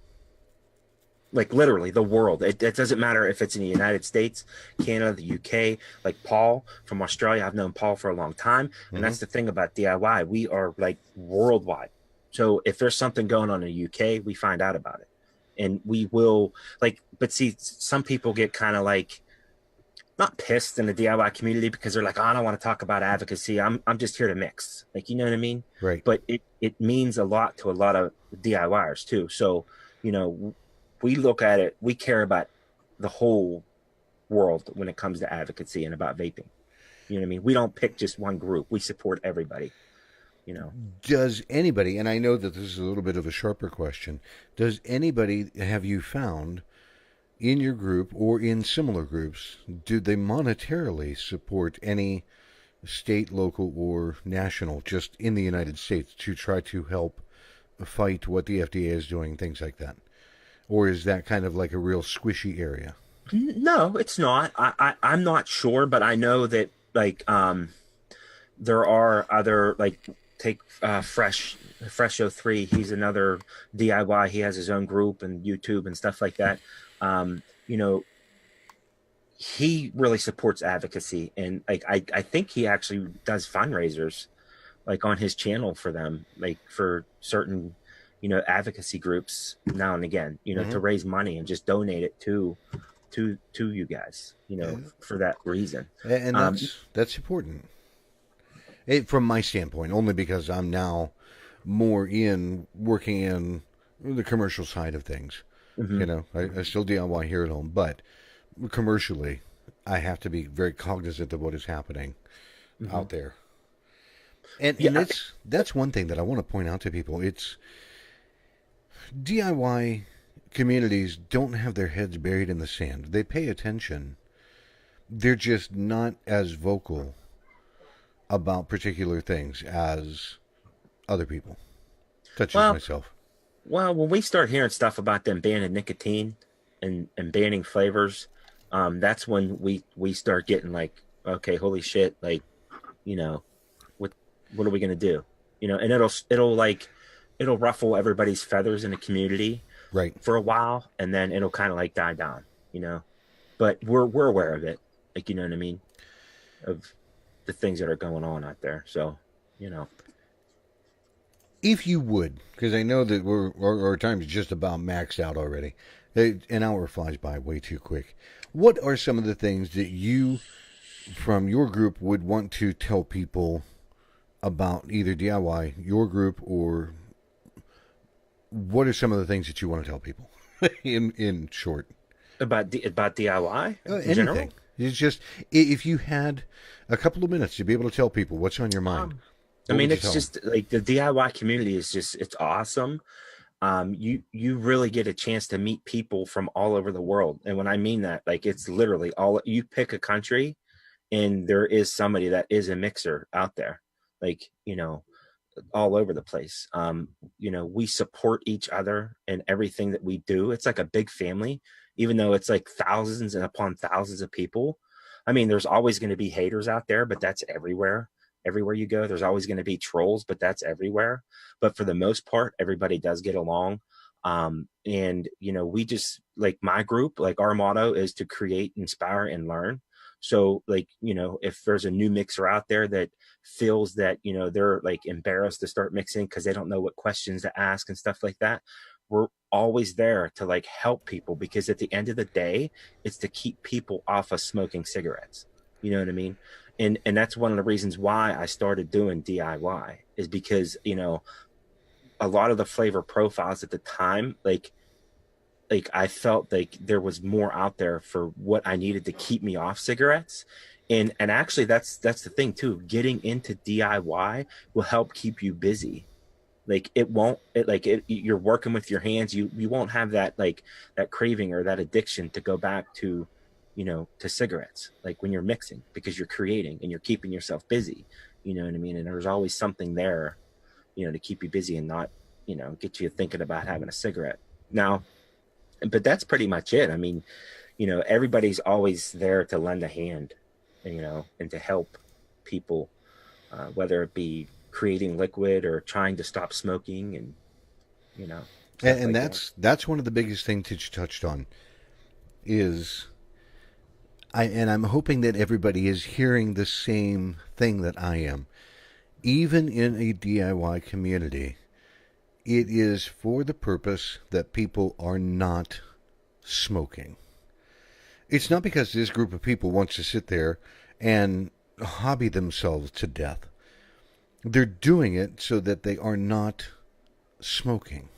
Like literally the world. It doesn't matter if it's in the United States, Canada, the UK. Like Paul from Australia, I've known Paul for a long time, and that's the thing about DIY. We are like worldwide. So if there's something going on in the UK, we find out about it, and we will like. But see, some people get kind of like, not pissed in the DIY community because they're like, oh, I don't want to talk about advocacy. I'm just here to mix. Like, you know what I mean? Right. But it means a lot to a lot of DIYers too. So, we look at it, we care about the whole world when it comes to advocacy and about vaping. You know what I mean? We don't pick just one group. We support everybody, Does anybody, and I know that this is a little bit of a sharper question, does anybody, have you found in your group or in similar groups, do they monetarily support any state, local, or national, just in the United States, to try to help fight what the FDA is doing, things like that? Or is that kind of like a real squishy area? No, it's not. I'm not sure, but I know that like there are other like take Fresh03. He's another DIY. He has his own group and YouTube and stuff like that. You know, he really supports advocacy, and like I think he actually does fundraisers like on his channel for them, like for certain advocacy groups now and again, to raise money and just donate it to you guys, for that reason. And that's important. From my standpoint, only because I'm now more in working in the commercial side of things. I still DIY here at home, but commercially, I have to be very cognizant of what is happening out there. And that's one thing that I want to point out to people. It's DIY communities don't have their heads buried in the sand. They pay attention. They're just not as vocal about particular things as other people, such as myself. Well, when we start hearing stuff about them banning nicotine and banning flavors, that's when we start getting like, okay, holy shit, like, what are we gonna do? And it'll ruffle everybody's feathers in the community, right, for a while, and then it'll kind of like die down, But we're aware of it, like, you know what I mean, of the things that are going on out there. So, if you would, because I know that our time is just about maxed out already. An hour flies by way too quick. What are some of the things that you, from your group, would want to tell people about either DIY, your group, or what are some of the things that you want to tell people in short? About DIY? Anything. General? It's just, if you had a couple of minutes to be able to tell people what's on your mind. I mean, it's just like the DIY community is just, it's awesome. You really get a chance to meet people from all over the world. And when I mean that, like, it's literally you pick a country and there is somebody that is a mixer out there, like, all over the place. We support each other in everything that we do. It's like a big family, even though it's like thousands and upon thousands of people. I mean, there's always going to be haters out there, but that's everywhere. Everywhere you go, there's always going to be trolls, but that's everywhere. But for the most part, everybody does get along. And, we just, like, my group, like, our motto is to create, inspire, and learn. So, like, if there's a new mixer out there that feels that, they're like embarrassed to start mixing because they don't know what questions to ask and stuff like that, we're always there to like help people, because at the end of the day, it's to keep people off of smoking cigarettes. You know what I mean? And that's one of the reasons why I started doing DIY, is because, a lot of the flavor profiles at the time, like I felt like there was more out there for what I needed to keep me off cigarettes. And actually that's the thing too. Getting into DIY will help keep you busy. Like you're working with your hands. You won't have that, like, that craving or that addiction to go back to, to cigarettes, like when you're mixing, because you're creating and you're keeping yourself busy, you know what I mean? And there's always something there, to keep you busy and not, get you thinking about having a cigarette now. But that's pretty much it. I mean, everybody's always there to lend a hand, and to help people, whether it be creating liquid or trying to stop smoking, and, and that's one of the biggest things that you touched on is, I'm hoping that everybody is hearing the same thing that I am. Even in a DIY community, it is for the purpose that people are not smoking. It's not because this group of people wants to sit there and hobby themselves to death. They're doing it so that they are not smoking.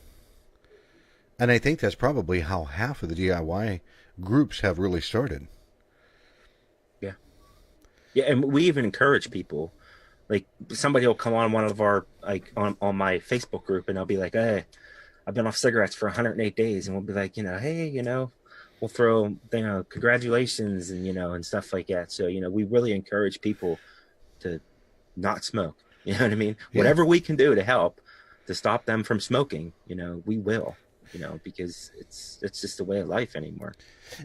And I think that's probably how half of the DIY groups have really started. Yeah, and we even encourage people. Like, somebody will come on one of our, like, on my Facebook group, and they'll be like, "Hey, I've been off cigarettes for 108 days," and we'll be like, "Hey, we'll throw, congratulations," and and stuff like that. So we really encourage people to not smoke. You know what I mean? Yeah. Whatever we can do to help to stop them from smoking, we will, because it's just the way of life anymore.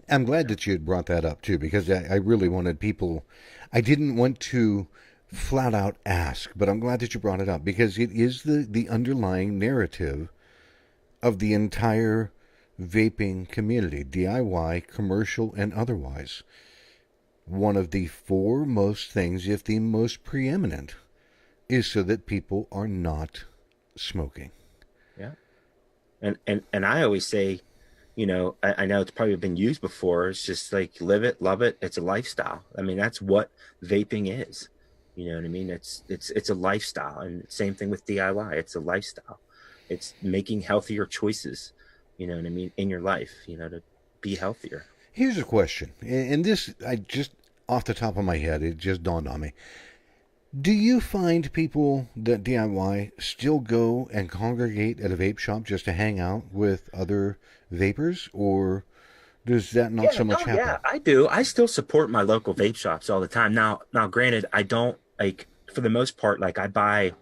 I'm glad that you had brought that up too, because I really wanted people, I didn't want to flat out ask, but I'm glad that you brought it up, because it is the underlying narrative of the entire vaping community, DIY, commercial, and otherwise. One of the foremost things, if the most preeminent, is so that people are not smoking. Yeah. And I always say, I know it's probably been used before. It's just like, live it, love it. It's a lifestyle. I mean, that's what vaping is. You know what I mean? It's a lifestyle. And same thing with DIY. It's a lifestyle. It's making healthier choices, you know what I mean, in your life, to be healthier. Here's a question. And this, I just, off the top of my head, it just dawned on me. Do you find people that DIY still go and congregate at a vape shop just to hang out with other vapors, or does that not so much happen? Yeah, I do. I still support my local vape shops all the time. Now, granted, I don't, like, for the most part, like, I buy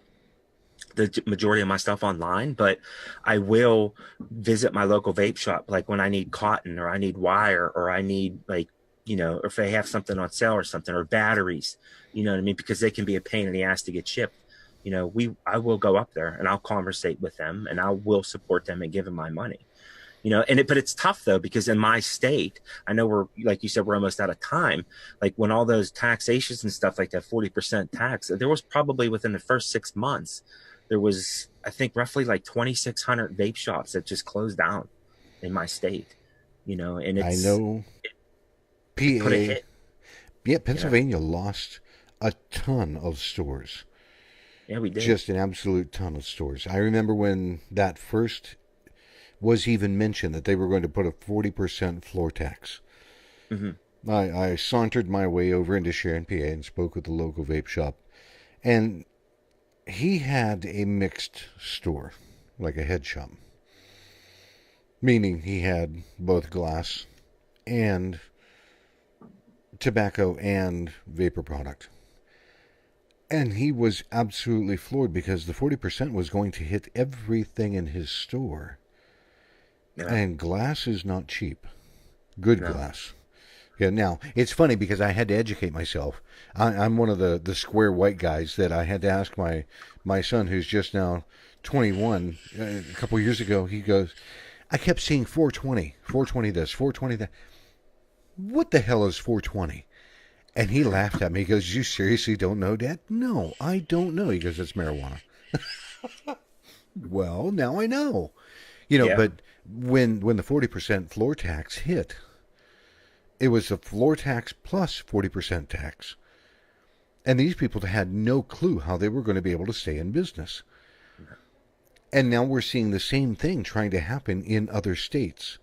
the majority of my stuff online, but I will visit my local vape shop, like when I need cotton or I need wire or I need, like, or if they have something on sale or something, or batteries, you know what I mean? Because they can be a pain in the ass to get shipped. I will go up there and I'll conversate with them and I will support them and give them my money, but it's tough though, because in my state, I know we're, like you said, we're almost out of time. Like when all those taxations and stuff like that, 40% tax, there was probably within the first 6 months, there was, I think, roughly like 2,600 vape shops that just closed down in my state, and it's, I know. PA, yeah, Pennsylvania lost a ton of stores. Yeah, we did. Just an absolute ton of stores. I remember when that first was even mentioned, that they were going to put a 40% floor tax. Mm-hmm. I sauntered my way over into Sharon, PA, and spoke with the local vape shop. And he had a mixed store, like a head shop. Meaning he had both glass and tobacco and vapor product. And he was absolutely floored, because the 40% was going to hit everything in his store. Yeah. And glass is not cheap. Good glass. Yeah, now, it's funny because I had to educate myself. I'm one of the square white guys that I had to ask my son, who's just now 21. A couple years ago, he goes, I kept seeing 420 this, 420 that. What the hell is 420? And he laughed at me. He goes, you seriously don't know, Dad? No, I don't know. He goes, it's marijuana. Well, now I know. But when the 40% floor tax hit, it was a floor tax plus 40% tax. And these people had no clue how they were going to be able to stay in business. And now we're seeing the same thing trying to happen in other states.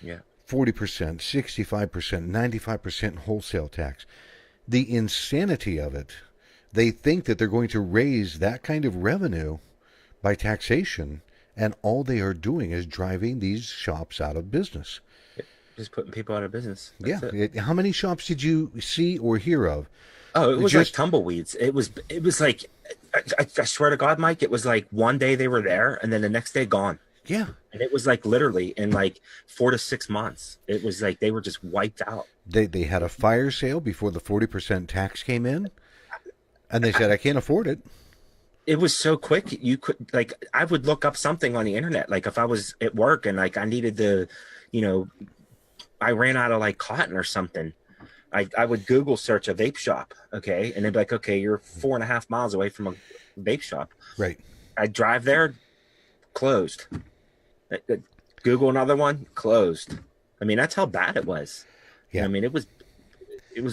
Yeah. 40%, 65%, 95% wholesale tax. The insanity of it, they think that they're going to raise that kind of revenue by taxation, and all they are doing is driving these shops out of business. Just putting people out of business. That's it. How many shops did you see or hear of? Oh, it was like tumbleweeds. It was like, I swear to God, Mike, it was like one day they were there and then the next day gone. Yeah. And it was like literally in like 4 to 6 months. It was like they were just wiped out. They had a fire sale before the 40% tax came in, and they said, I can't afford it. It was so quick. You could, like, I would look up something on the internet. Like if I was at work and like I needed to, I ran out of like cotton or something. I would Google search a vape shop. Okay. And they'd be like, okay, you're 4.5 miles away from a vape shop. Right. I'd drive there, closed. Google another one, closed. I mean, that's how bad it was. Yeah. I mean, it was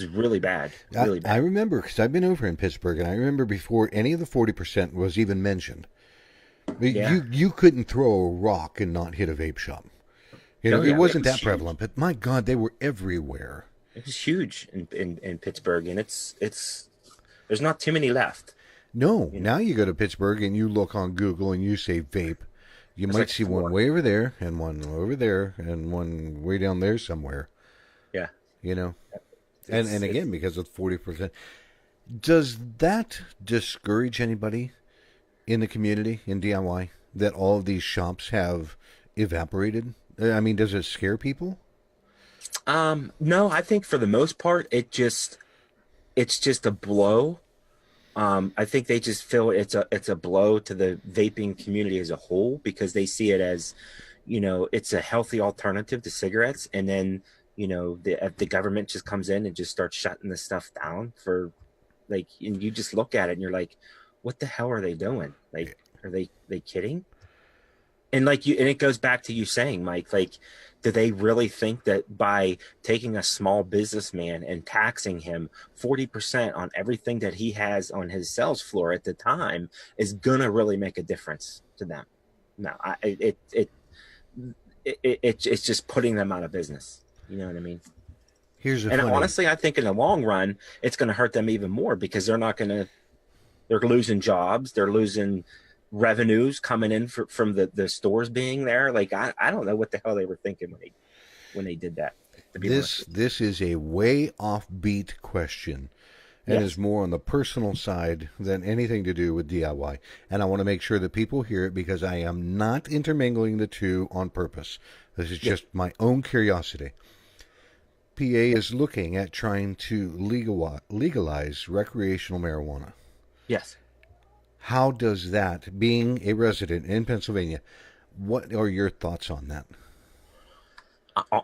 really bad. Really bad. I remember, because I've been over in Pittsburgh, and I remember before any of the 40% was even mentioned, you couldn't throw a rock and not hit a vape shop. It wasn't that prevalent, but my God, they were everywhere. It was huge in Pittsburgh, and it's there's not too many left. No, now you go to Pittsburgh and you look on Google and you say vape. You might see one way over there, and one over there, and one way down there somewhere. Yeah. And again, because of 40%. Does that discourage anybody in the community, in DIY, that all of these shops have evaporated? I mean, does it scare people? No, I think for the most part, it's just a blow. I think they just feel it's a blow to the vaping community as a whole because they see it as, it's a healthy alternative to cigarettes, and then the government just comes in and just starts shutting this stuff down for, like, and you just look at it and you're like, what the hell are they doing? Like, are they kidding? And and it goes back to you saying, Mike, like, do they really think that by taking a small businessman and taxing him 40% on everything that he has on his sales floor at the time is gonna really make a difference to them? No, it's just putting them out of business. You know what I mean? And honestly, I think in the long run, it's going to hurt them even more because they're losing jobs, they're losing revenues coming in from the stores being there. Like, I don't know what the hell they were thinking when they did that. This is a way offbeat question, and is more on the personal side than anything to do with DIY. And I want to make sure that people hear it because I am not intermingling the two on purpose. This is just my own curiosity. PA is looking at trying to legalize recreational marijuana. Yes. How does that, being a resident in Pennsylvania, what are your thoughts on that?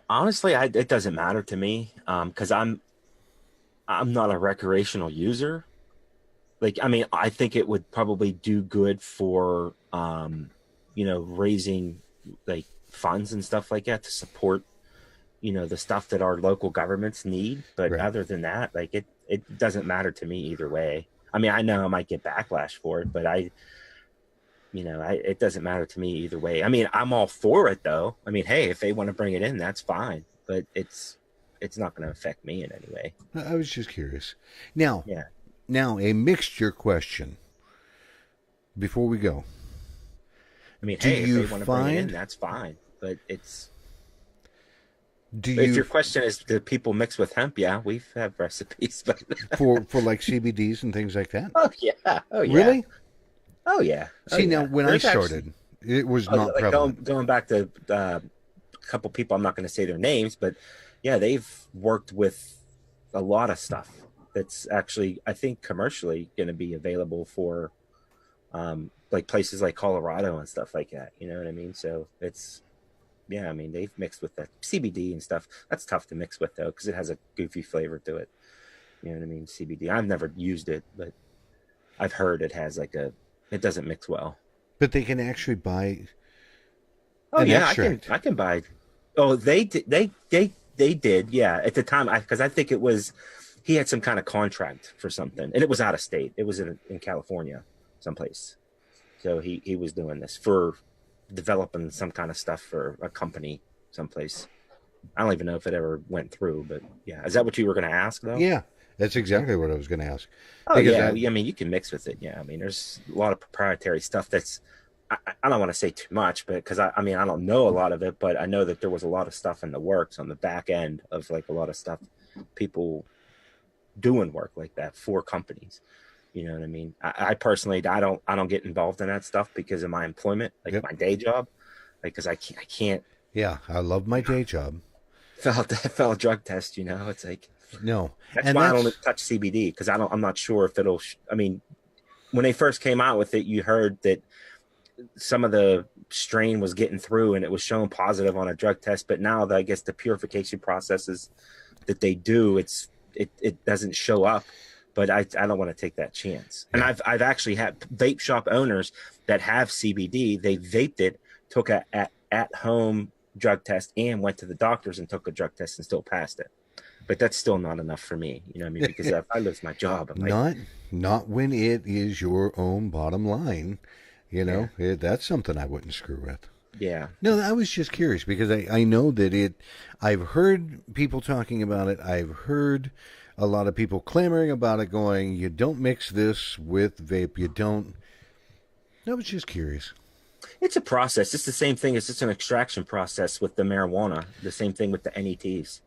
Honestly, it doesn't matter to me because I'm not a recreational user. Like, I mean, I think it would probably do good for, raising like funds and stuff like that to support, the stuff that our local governments need. But other than that, like, it doesn't matter to me either way. I mean, I know I might get backlash for it, but it doesn't matter to me either way. I mean, I'm all for it though. I mean, hey, if they want to bring it in, that's fine, but it's not going to affect me in any way. I was just curious. Now, a mixture question before we go. I mean, hey, if they want to bring it in, that's fine, but it's... If your question is, do people mix with hemp? Yeah, we have recipes, but for like CBDs and things like that. Oh yeah, really? Oh yeah. See, now when I started, it was not prevalent. Going back to a couple people, I'm not going to say their names, but yeah, they've worked with a lot of stuff that's actually, I think, commercially going to be available for like places like Colorado and stuff like that. You know what I mean? So it's... Yeah, I mean, they've mixed with the CBD and stuff. That's tough to mix with, though, because it has a goofy flavor to it. You know what I mean? CBD. I've never used it, but I've heard it has it doesn't mix well. But they can actually buy. Oh yeah, I can buy. Oh, they did. Yeah, at the time, because I think he had some kind of contract for something, and it was out of state. It was in California, someplace. So he was doing this for developing some kind of stuff for a company someplace. I don't even know if it ever went through, but yeah. Is that what you were going to ask, though? Yeah, that's exactly what I was going to ask. Oh, yeah. I mean, you can mix with it. Yeah. I mean, there's a lot of proprietary stuff that's, I don't want to say too much, but because I mean, I don't know a lot of it, but I know that there was a lot of stuff in the works on the back end of like a lot of stuff, people doing work like that for companies. You know what I mean? I personally, I don't get involved in that stuff because of my employment, like my day job, like, because I can't. Yeah, I love my day job. Fail a drug test, it's like, no. That's why I don't touch CBD, because I'm not sure if it'll. I mean, when they first came out with it, you heard that some of the strain was getting through and it was showing positive on a drug test, but now I guess the purification processes that they do, it doesn't show up. But I don't want to take that chance. And I've actually had vape shop owners that have CBD. They vaped it, took a at home drug test, and went to the doctors and took a drug test and still passed it. But that's still not enough for me. You know what I mean? Because if I lose my job, I'm like, not when it is your own bottom line. That's something I wouldn't screw with. Yeah. No, I was just curious because I know that I've heard people talking about it. I've heard a lot of people clamoring about it, going, you don't mix this with vape. You don't. I was just curious. It's a process. It's the same thing. It's just an extraction process with the marijuana. The same thing with the NETs.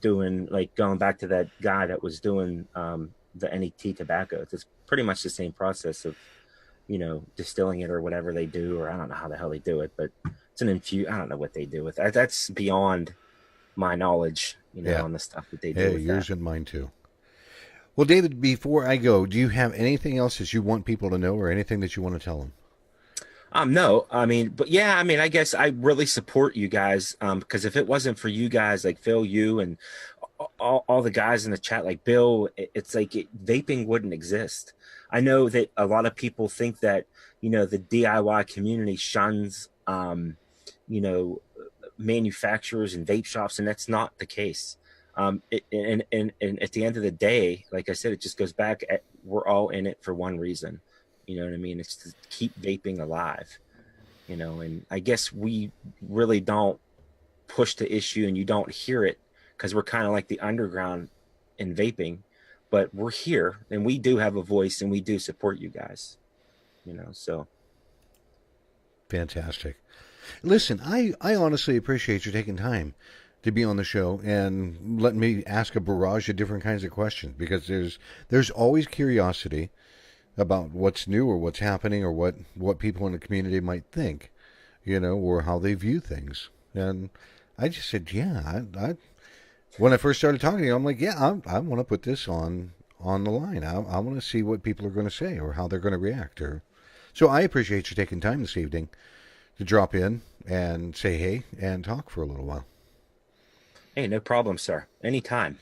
Doing, like, going back to that guy that was doing the NET tobacco. It's pretty much the same process of, distilling it or whatever they do, or I don't know how the hell they do it, but it's an I don't know what they do with that. That's beyond my knowledge, Yeah. on the stuff that they do Yeah, with yours that. and mine too. Well, David, before I go, do you have anything else that you want people to know or anything that you want to tell them? No, I mean, but yeah, I mean, I guess I really support you guys. Because if it wasn't for you guys, like Phil, you and all the guys in the chat, like Bill, it's like vaping wouldn't exist. I know that a lot of people think that, the DIY community shuns, you know, manufacturers and vape shops, and that's not the case. And at the end of the day, like I said, it just goes back we're all in it for one reason. You know what I mean? It's to keep vaping alive, and I guess we really don't push the issue and you don't hear it because we're kind of like the underground in vaping, but we're here and we do have a voice and we do support you guys, so. Fantastic. Listen, I honestly appreciate you taking time to be on the show and letting me ask a barrage of different kinds of questions, because there's always curiosity about what's new or what's happening or what people in the community might think, or how they view things. And I just said, yeah, I when I first started talking to you, I'm like, yeah, I want to put this on the line. I want to see what people are going to say or how they're going to react. So I appreciate you taking time this evening to drop in and say hey and talk for a little while. Hey, no problem, sir. Anytime.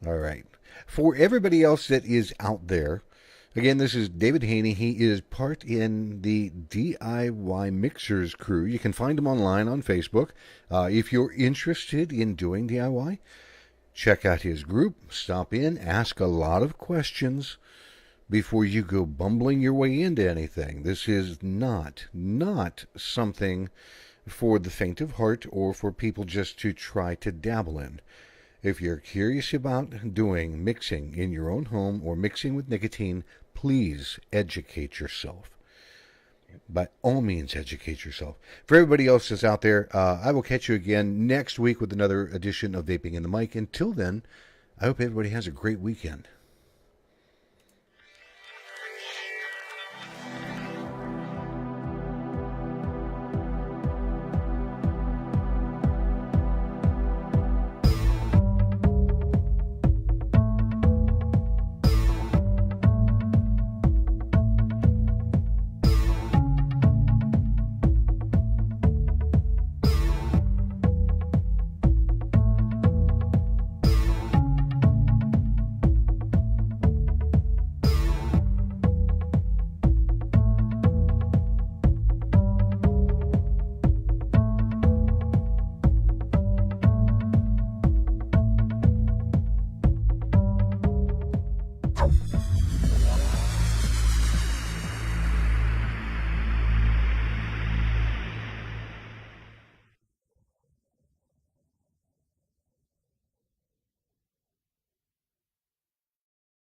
All right. For everybody else that is out there, again, this is David Haney. He is part in the DIY Mixers crew. You can find him online on Facebook. If you're interested in doing DIY, check out his group. Stop in, ask a lot of questions before you go bumbling your way into anything. This is not something for the faint of heart or for people just to try to dabble in. If you're curious about doing mixing in your own home or mixing with nicotine, please educate yourself. By all means, educate yourself. For everybody else that's out there, I will catch you again next week with another edition of Vaping in the Mic. Until then, I hope everybody has a great weekend.